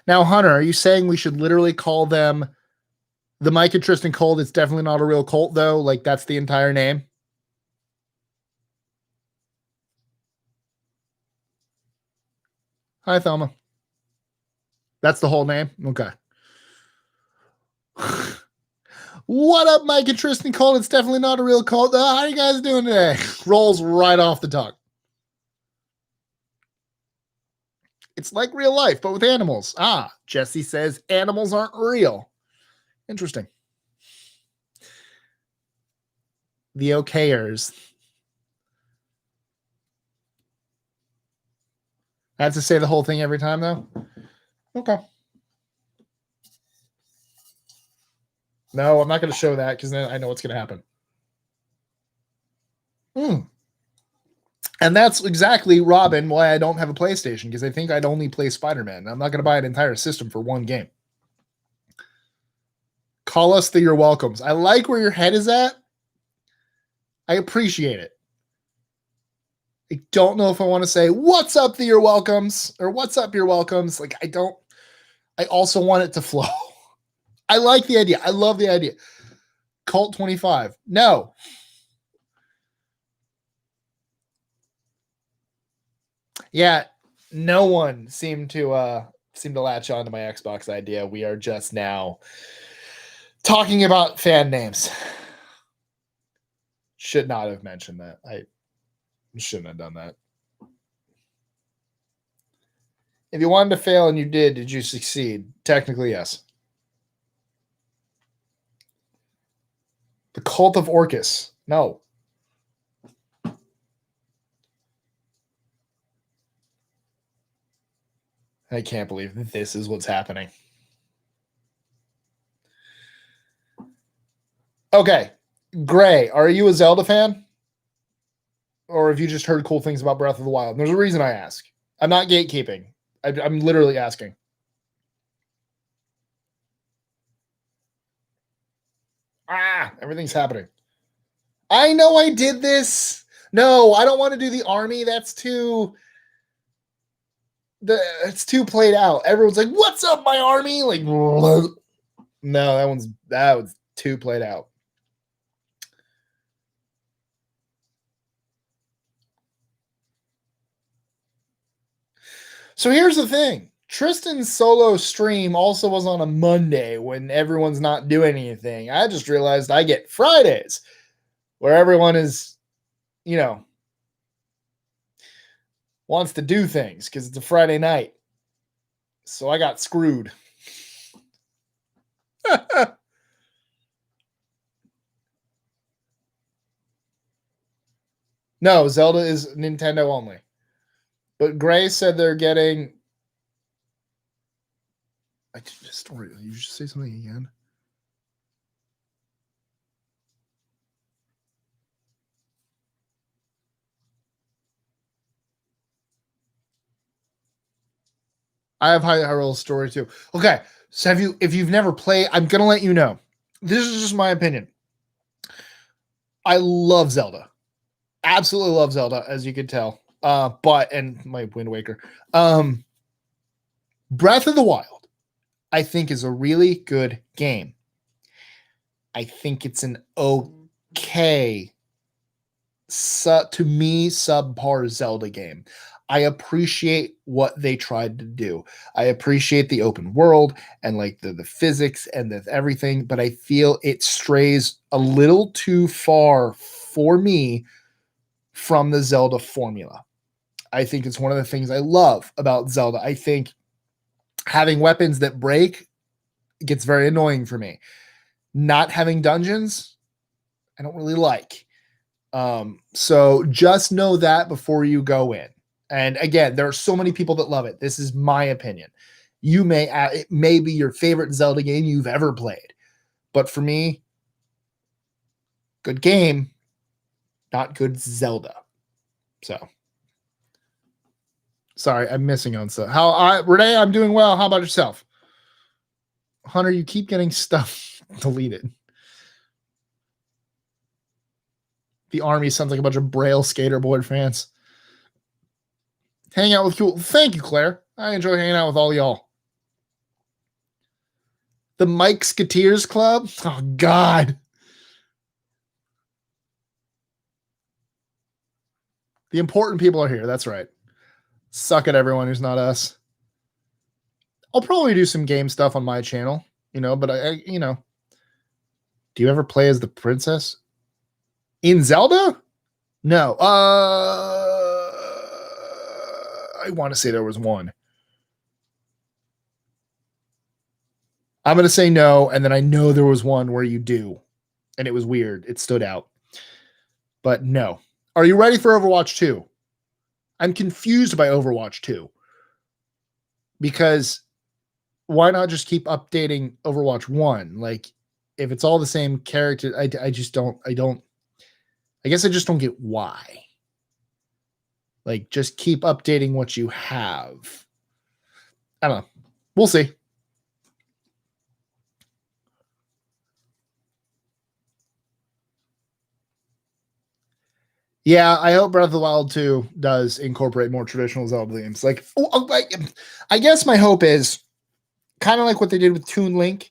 Now, Hunter, are you saying we should literally call them the Mike and Tristan cult? It's definitely not a real cult, though. Like, that's the entire name. Hi, Thelma. That's the whole name? Okay. What up, Mike and Tristan cult? It's definitely not a real cult. How are you guys doing today? Rolls right off the tongue. It's like real life, but with animals. Ah, Jesse says animals aren't real. Interesting. The okayers. I have to say the whole thing every time, though? Okay. No, I'm not going to show that because then I know what's going to happen. And that's exactly, Robin, why I don't have a PlayStation, because I think I'd only play Spider-Man. I'm not going to buy an entire system for one game. Call us the You're Welcomes. I like where your head is at. I appreciate it. I don't know if I want to say, what's up, the You're Welcomes, or what's up, You're Welcomes. Like, I also want it to flow. I like the idea. I love the idea. Cult 25. No. Yeah, no one seemed to latch on to my Xbox idea. We are just now talking about fan names. Should not have mentioned that. I shouldn't have done that. If you wanted to fail and you did you succeed? Technically, yes. The Cult of Orcus. No. I can't believe this is what's happening. Okay. Gray, are you a Zelda fan? Or have you just heard cool things about Breath of the Wild? There's a reason I ask. I'm not gatekeeping. I'm literally asking. Ah, everything's happening. I know I did this. No, I don't want to do the army. It's too played out. Everyone's like, "What's up, my army?" Like, no, that was 2 played out. So here's the thing. Tristan's solo stream also was on a Monday when everyone's not doing anything. I just realized I get Fridays where everyone is, you know, wants to do things because it's a Friday night. So I got screwed. No, Zelda is Nintendo only. But Gray said they're getting... I just don't... You just say something again? I have Hyrule story too. Okay, so if you've never played, I'm gonna let you know. This is just my opinion. I love Zelda. Absolutely love Zelda, as you can tell. And my Wind Waker. Breath of the Wild, I think, is a really good game. I think it's an okay, to me, subpar Zelda game. I appreciate what they tried to do. I appreciate the open world and like the physics and the everything, but I feel it strays a little too far for me from the Zelda formula. I think it's one of the things I love about Zelda. I think having weapons that break gets very annoying for me. Not having dungeons, I don't really like. So just know that before you go in. And again, there are so many people that love it. This is my opinion. It may be your favorite Zelda game you've ever played, but for me, good game, not good Zelda. So, sorry, I'm missing on stuff. Renee, I'm doing well. How about yourself? Hunter, you keep getting stuff deleted. The army sounds like a bunch of Braille Skaterboard fans. Hang out with cool. Thank you, Claire. I enjoy hanging out with all y'all. The Mike Skateers Club? Oh, God. The important people are here. That's right. Suck at everyone who's not us. I'll probably do some game stuff on my channel, but I do you ever play as the princess? In Zelda? No. I want to say there was one. I'm going to say no, and then I know there was one where you do, and it was weird. It stood out. But no. Are you ready for Overwatch 2? I'm confused by Overwatch 2. Because why not just keep updating Overwatch 1? Like, if it's all the same character, I guess I just don't get why. Like, just keep updating what you have. I don't know. We'll see. Yeah, I hope Breath of the Wild 2 does incorporate more traditional Zelda games. Like, I guess my hope is kind of like what they did with Toon Link,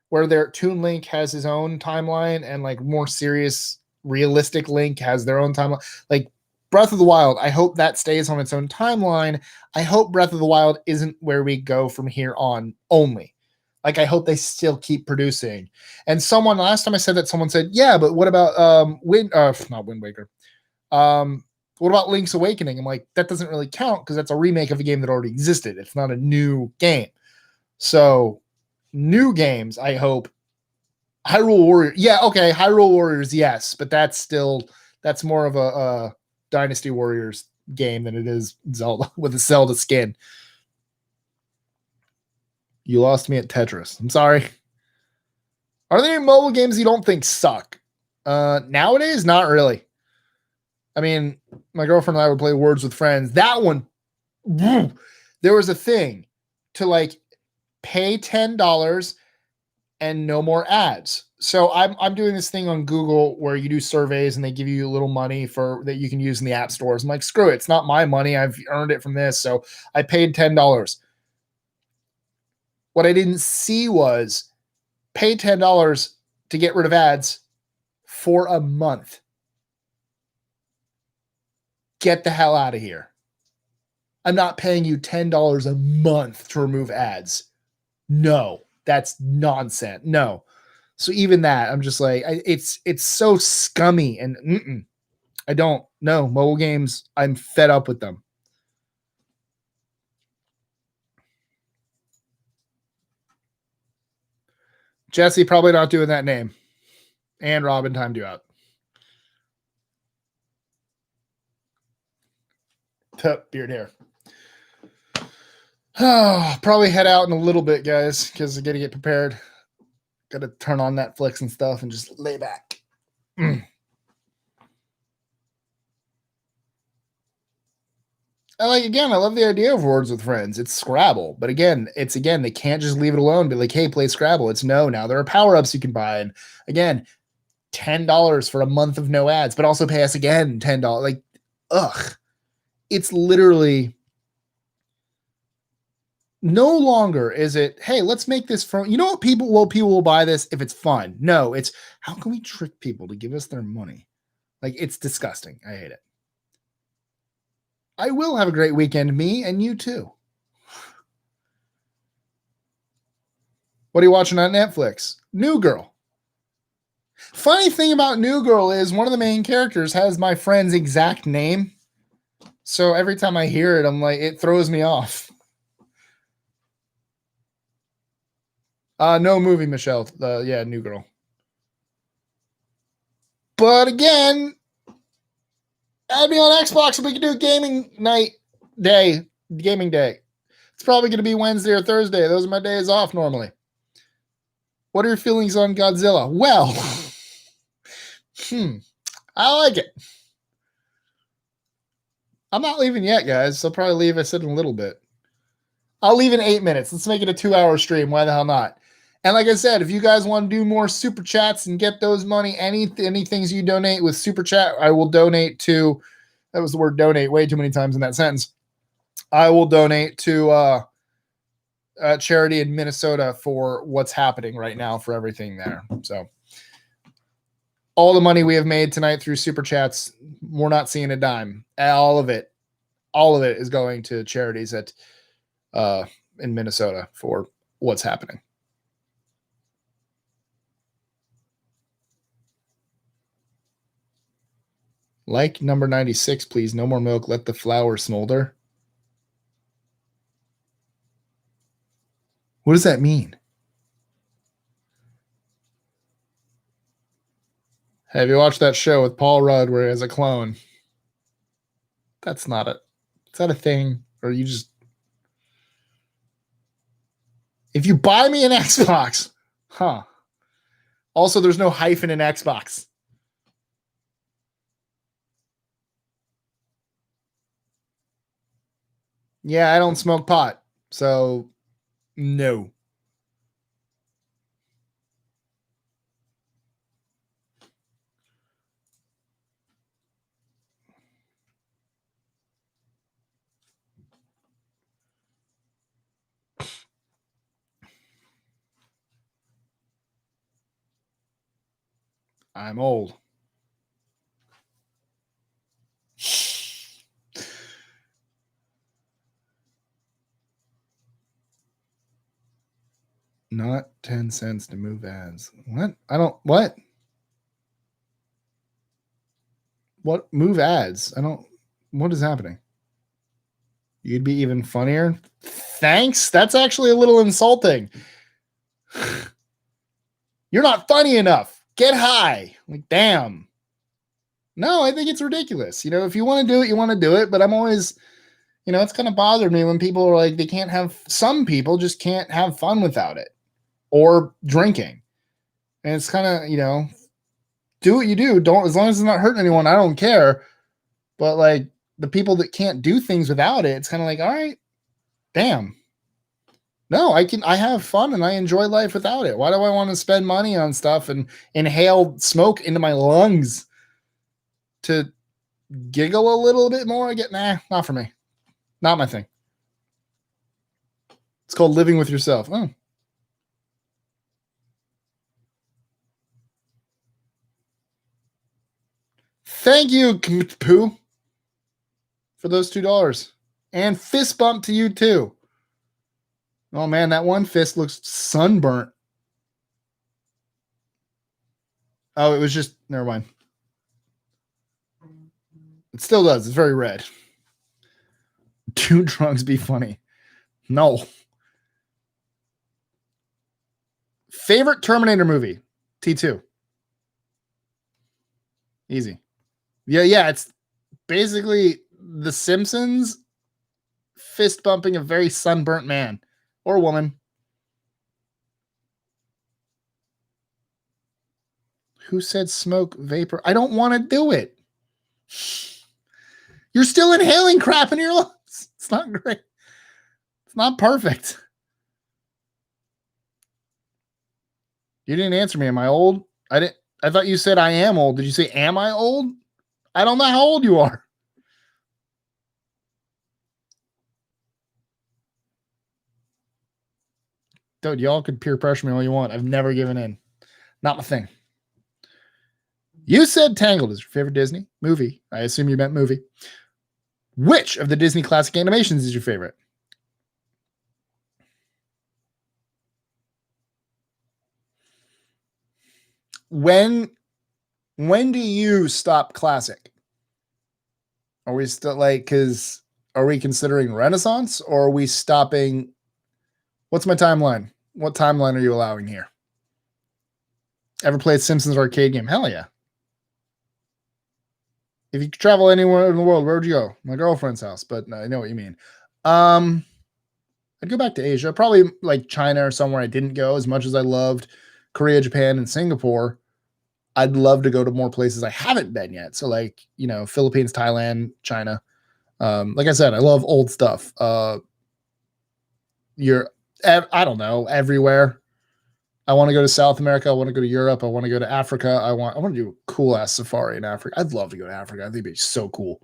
where their Toon Link has his own timeline and like more serious, realistic Link has their own timeline. Like Breath of the Wild, I hope that stays on its own timeline. I hope Breath of the Wild isn't where we go from here on only. Like, I hope they still keep producing. And last time I said that, someone said, yeah, but what about not Wind Waker. What about Link's Awakening? I'm like, that doesn't really count because that's a remake of a game that already existed. It's not a new game. So new games, I hope. Hyrule Warriors. Yeah, okay, Hyrule Warriors, yes, but that's more of a Dynasty Warriors game than it is Zelda with a Zelda skin. You lost me at Tetris. I'm sorry. Are there any mobile games you don't think suck? Nowadays, not really. I mean, my girlfriend and I would play Words with Friends. That one, there was a thing to like pay $10 and no more ads. So I'm doing this thing on Google where you do surveys and they give you a little money that you can use in the app stores. I'm like, screw it. It's not my money. I've earned it from this. So I paid $10. What I didn't see was pay $10 to get rid of ads for a month. Get the hell out of here. I'm not paying you $10 a month to remove ads. No, that's nonsense. No. So even that, I'm just like, it's so scummy and I don't know. Mobile games, I'm fed up with them. Jesse, probably not doing that name. And Robin timed you out. Beard hair. Probably head out in a little bit, guys, because I got to get prepared. Got to turn on Netflix and stuff and just lay back. I love the idea of Words with Friends. It's Scrabble. But again, they can't just leave it alone. Be like, hey, play Scrabble. It's no, now there are power-ups you can buy. And again, $10 for a month of no ads, but also pay us again $10. Like, ugh. It's literally no longer is it, hey, let's make this fun. You know what people will buy this if it's fun. No, it's how can we trick people to give us their money? Like, it's disgusting. I hate it. I will have a great weekend, me and you too. What are you watching on Netflix? New Girl. Funny thing about New Girl is one of the main characters has my friend's exact name. So every time I hear it, I'm like, it throws me off. No movie, Michelle. Yeah, New Girl. But again, add me on Xbox and we can do a gaming day. It's probably going to be Wednesday or Thursday. Those are my days off normally. What are your feelings on Godzilla? Well, I like it. I'm not leaving yet, guys. I'll probably leave, I said, in a little bit. I'll leave in 8 minutes. Let's make it a 2-hour stream. Why the hell not? And like I said, if you guys want to do more super chats and get those money, any things you donate with super chat, I will donate to. That was the word donate way too many times in that sentence. I will donate to a charity in Minnesota for what's happening right now for everything there. So all the money we have made tonight through super chats, we're not seeing a dime. All of it is going to charities at in Minnesota for what's happening. Like number 96, please. No more milk. Let the flour smolder. What does that mean? Have you watched that show with Paul Rudd where he has a clone? That's not it. Is that a thing? Or you just... If you buy me an Xbox, huh? Also, there's no hyphen in Xbox. Yeah, I don't smoke pot. So, no. I'm old. Not 10 cents to move ads. What? What move ads? What is happening? You'd be even funnier. Thanks. That's actually a little insulting. You're not funny enough. Get high. Like, damn. No, I think it's ridiculous. If you want to do it, you want to do it. But I'm always, it's kind of bothered me when people are like, some people just can't have fun without it or drinking. And it's kind of, do what you do. Don't, as long as it's not hurting anyone, I don't care. But like the people that can't do things without it, it's kind of like, all right, damn. No, I have fun and I enjoy life without it. Why do I want to spend money on stuff and inhale smoke into my lungs to giggle a little bit more? Not for me. Not my thing. It's called living with yourself. Oh. Thank you, Pooh, for those $2. And fist bump to you too. Oh man, that one fist looks sunburnt. Oh, it was just, never mind. It still does. It's very red. Do drugs be funny? No. Favorite Terminator movie? T2. Easy. Yeah, it's basically The Simpsons fist bumping a very sunburnt man or woman. Who said smoke vapor? I don't want to do it. You're still inhaling crap in your lungs. It's not great. It's not perfect. You didn't answer me. Am I old? I thought you said I am old. Did you say am I old? I don't know how old you are. Dude, y'all could peer pressure me all you want. I've never given in. Not my thing. You said Tangled is your favorite Disney movie. I assume you meant movie. Which of the Disney classic animations is your favorite? When do you stop classic? Are we still because are we considering Renaissance or are we stopping? What's my timeline? What timeline are you allowing here? Ever played Simpsons arcade game? Hell yeah. If you could travel anywhere in the world, where would you go? My girlfriend's house, but I know what you mean. I'd go back to Asia, probably like China or somewhere I didn't go as much as I loved Korea, Japan, and Singapore. I'd love to go to more places I haven't been yet. So like, Philippines, Thailand, China. Like I said, I love old stuff. I don't know, everywhere. I want to go to South America. I want to go to Europe. I want to go to Africa. I want to do a cool ass safari in Africa. I'd love to go to Africa. I think it'd be so cool.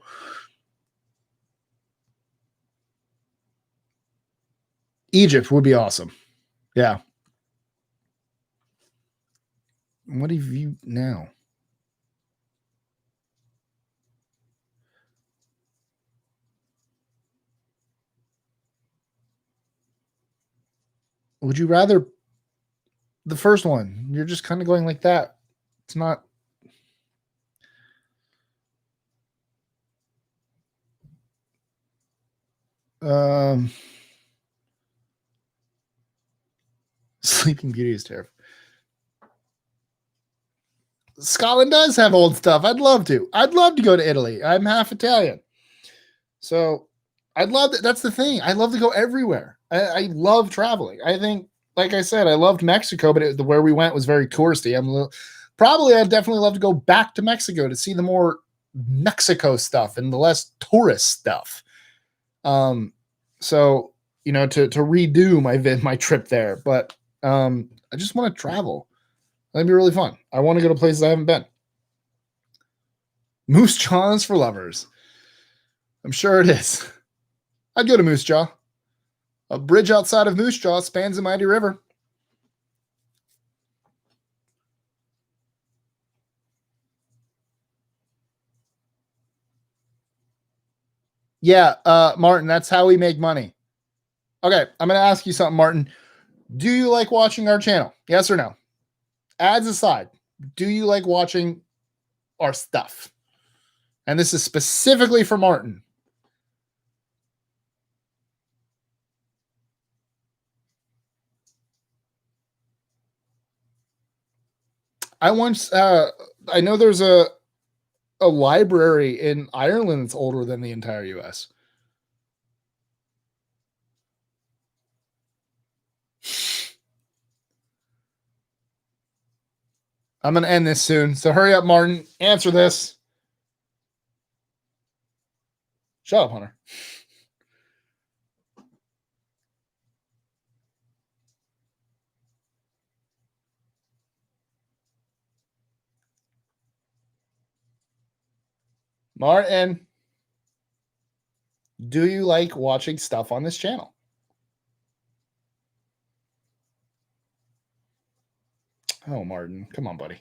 Egypt would be awesome. Yeah. What have you now? Would you rather the first one? You're just kind of going like that. It's not. Sleeping Beauty is terrible. Scotland does have old stuff. I'd love to. I'd love to go to Italy. I'm half Italian. So I'd love that. That's the thing. I love to go everywhere. I love traveling. I think, like I said, I loved Mexico, but where we went was very touristy. I'd definitely love to go back to Mexico to see the more Mexico stuff and the less tourist stuff. So to redo my trip there, but I just want to travel. That'd be really fun. I want to go to places I haven't been. Moose Jaw is for lovers. I'm sure it is. I'd go to Moose Jaw. A bridge outside of Moose Jaw spans the mighty river. Yeah, Martin, that's how we make money. Okay, I'm going to ask you something, Martin. Do you like watching our channel? Yes or no? Ads aside, do you like watching our stuff? And this is specifically for Martin. I know there's a library in Ireland that's older than the entire US. I'm going to end this soon. So hurry up, Martin. Answer this. Shut up, Hunter. Martin, do you like watching stuff on this channel? Oh, Martin, come on, buddy.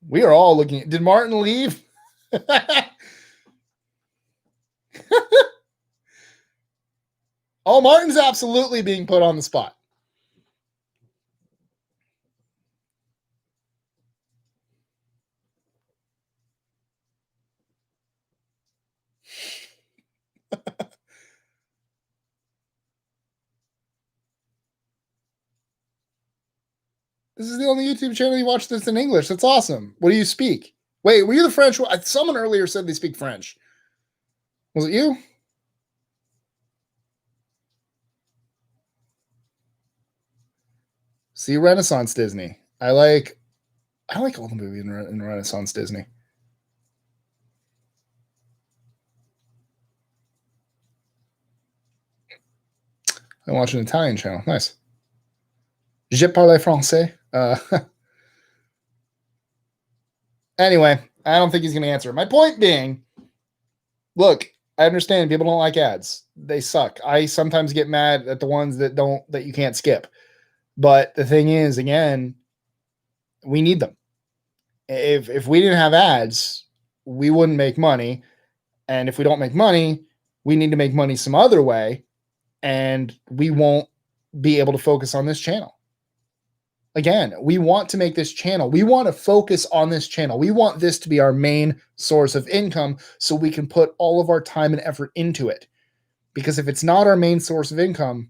We are all looking. Did Martin leave? Oh, Martin's absolutely being put on the spot. This is the only YouTube channel you watch that's in English. That's awesome. What do you speak? Wait, were you the French one? Someone earlier said they speak French. Was it you? See, Renaissance Disney. I like all the movies in Renaissance Disney. I watch an Italian channel. Nice. Je parle français. Anyway, I don't think he's going to answer. My point being, look, I understand people don't like ads. They suck. I sometimes get mad at the ones that you can't skip. But the thing is, again, we need them. If we didn't have ads, we wouldn't make money. And if we don't make money, we need to make money some other way. And we won't be able to focus on this channel. Again, we want to make this channel. We want to focus on this channel. We want this to be our main source of income so we can put all of our time and effort into it. Because if it's not our main source of income,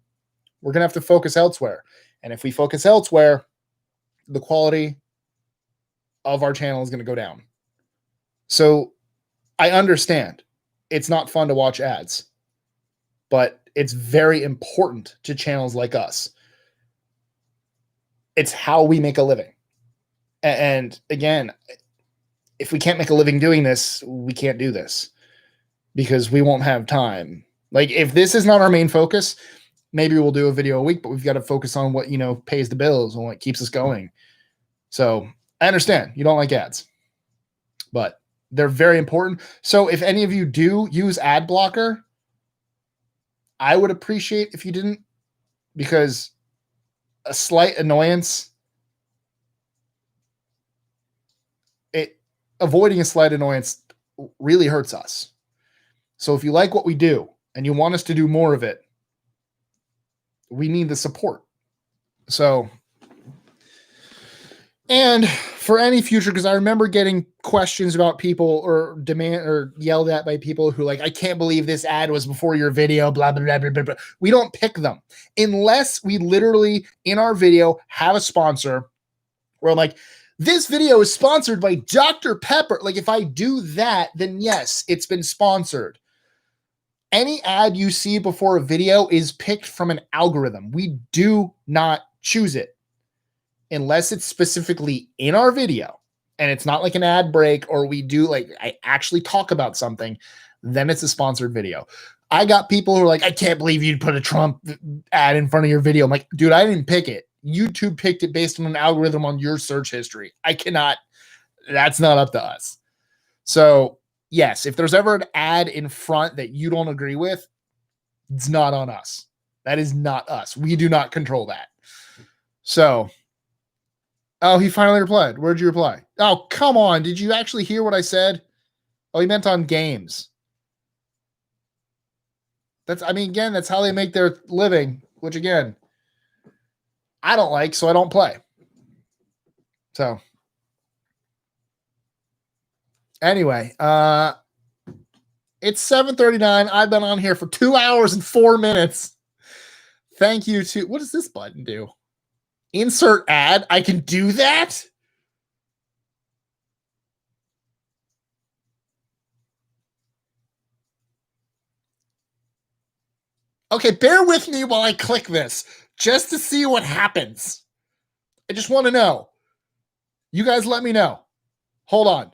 we're going to have to focus elsewhere. And if we focus elsewhere, the quality of our channel is going to go down. So I understand it's not fun to watch ads, but it's very important to channels like us. It's how we make a living. And again, if we can't make a living doing this, we can't do this because we won't have time. Like if this is not our main focus, maybe we'll do a video a week, but we've got to focus on what, pays the bills and what keeps us going. So I understand you don't like ads, but they're very important. So if any of you do use ad blocker, I would appreciate if you didn't, because a slight annoyance, avoiding a slight annoyance really hurts us. So if you like what we do and you want us to do more of it, we need the support. So, and for any future, because I remember getting questions about people or yelled at by people who I can't believe this ad was before your video, blah, blah, blah, blah, blah, blah. We don't pick them unless we literally in our video have a sponsor where I'm like, this video is sponsored by Dr. Pepper. Like if I do that, then yes, it's been sponsored. Any ad you see before a video is picked from an algorithm. We do not choose it unless it's specifically in our video and it's not like an ad break or we do I actually talk about something, then it's a sponsored video. I got people who are like, I can't believe you'd put a Trump ad in front of your video. I'm like, dude, I didn't pick it. YouTube picked it based on an algorithm on your search history. That's not up to us. So yes, if there's ever an ad in front that you don't agree with, it's not on us. That is not us. We do not control that. So, oh, he finally replied. Where'd you reply? Oh, come on. Did you actually hear what I said? Oh, he meant on games. Again, that's how they make their living, which again, I don't like, so I don't play. So anyway, it's 7:39. I've been on here for 2 hours and 4 minutes. Thank you to, what does this button do? Insert ad. I can do that? Okay, bear with me while I click this just to see what happens. I just want to know. You guys let me know. Hold on.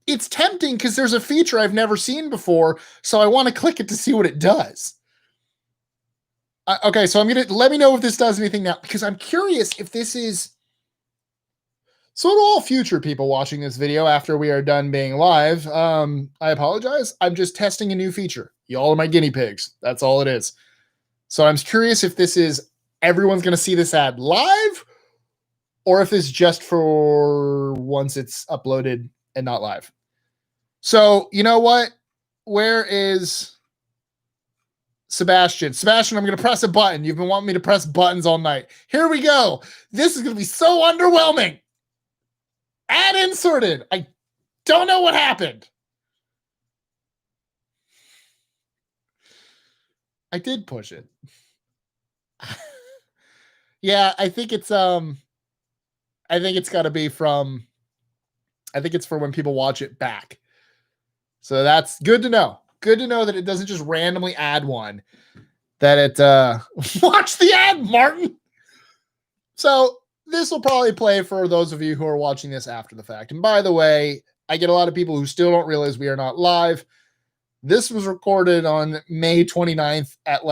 It's tempting because there's a feature I've never seen before, so I want to click it to see what it does. Okay, so I'm going to let me know if this does anything now, because I'm curious if this is... So to all future people watching this video after we are done being live, I apologize. I'm just testing a new feature. Y'all are my guinea pigs. That's all it is. So I'm curious if this is everyone's going to see this ad live or if it's just for once it's uploaded and not live. So you know what? Where is Sebastian? Sebastian, I'm going to press a button. You've been wanting me to press buttons all night. Here we go. This is going to be so underwhelming. Ad inserted. I don't know what happened. I did push it. Yeah, I think it's got to be from, I think it's for when people watch it back. So that's good to know. Good to know that it doesn't just randomly add one. That it watch the ad, Martin. So this will probably play for those of you who are watching this after the fact. And by the way, I get a lot of people who still don't realize we are not live. This was recorded on May 29th at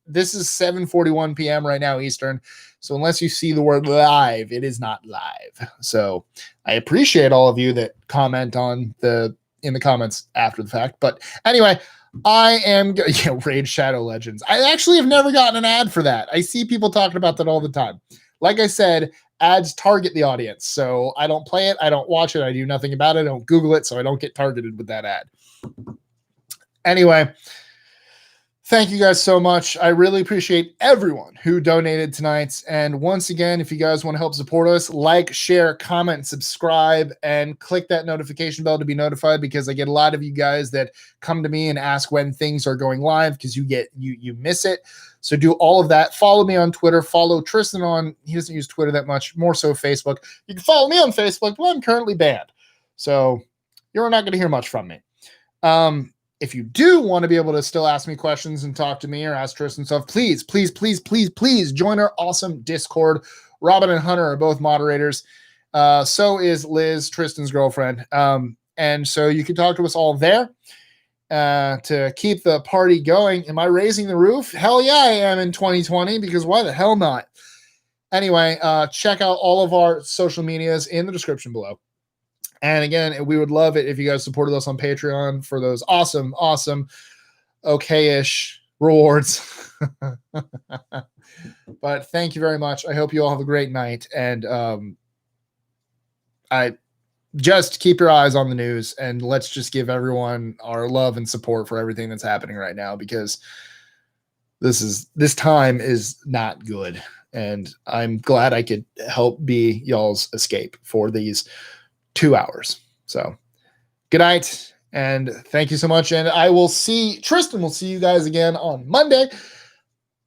this is 7:41 p.m. right now Eastern. So unless you see the word live, it is not live. So I appreciate all of you that comment in the comments after the fact. But anyway, I am Raid Shadow Legends. I actually have never gotten an ad for that. I see people talking about that all the time. Like I said, ads target the audience. So I don't play it. I don't watch it. I do nothing about it. I don't Google it. So I don't get targeted with that ad. Anyway, thank you guys so much. I really appreciate everyone who donated tonight. And once again, if you guys want to help support us, like, share, comment, subscribe, and click that notification bell to be notified, because I get a lot of you guys that come to me and ask when things are going live because you miss it. So do all of that. Follow me on Twitter. Follow Tristan on, he doesn't use Twitter that much, more so Facebook. You can follow me on Facebook, but I'm currently banned. So you're not going to hear much from me. If you do want to be able to still ask me questions and talk to me or ask Tristan stuff, please join our awesome Discord. Robin and Hunter are both moderators. So is Liz, Tristan's girlfriend. And so you can talk to us all there to keep the party going. Am I raising the roof? Hell yeah, I am in 2020, because why the hell not? Anyway, check out all of our social medias in the description below. And again, we would love it if you guys supported us on Patreon for those awesome okay-ish rewards. But thank you very much. I hope you all have a great night. And I just keep your eyes on the news, and let's just give everyone our love and support for everything that's happening right now, because this time is not good. And I'm glad I could help be y'all's escape for these 2 hours. So good night, and thank you so much. And Tristan will see you guys again on Monday.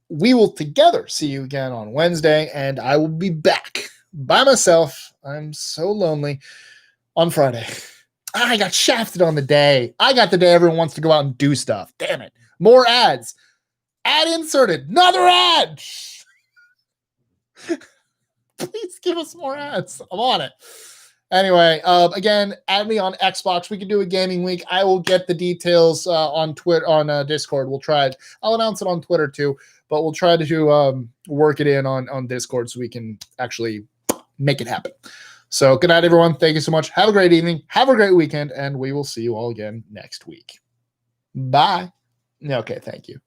We will together see you again on Wednesday, and I will be back by myself. I'm so lonely on Friday. I got shafted on the day. I got the day everyone wants to go out and do stuff. Damn it. More ads. Ad inserted. Another ad. Please give us more ads. I'm on it. Anyway, again, add me on Xbox. We can do a gaming week. I will get the details on Twitter, on Discord. We'll try it. I'll announce it on Twitter too, but we'll try to work it in on Discord so we can actually make it happen. So good night, everyone. Thank you so much. Have a great evening. Have a great weekend, and we will see you all again next week. Bye. Okay, thank you.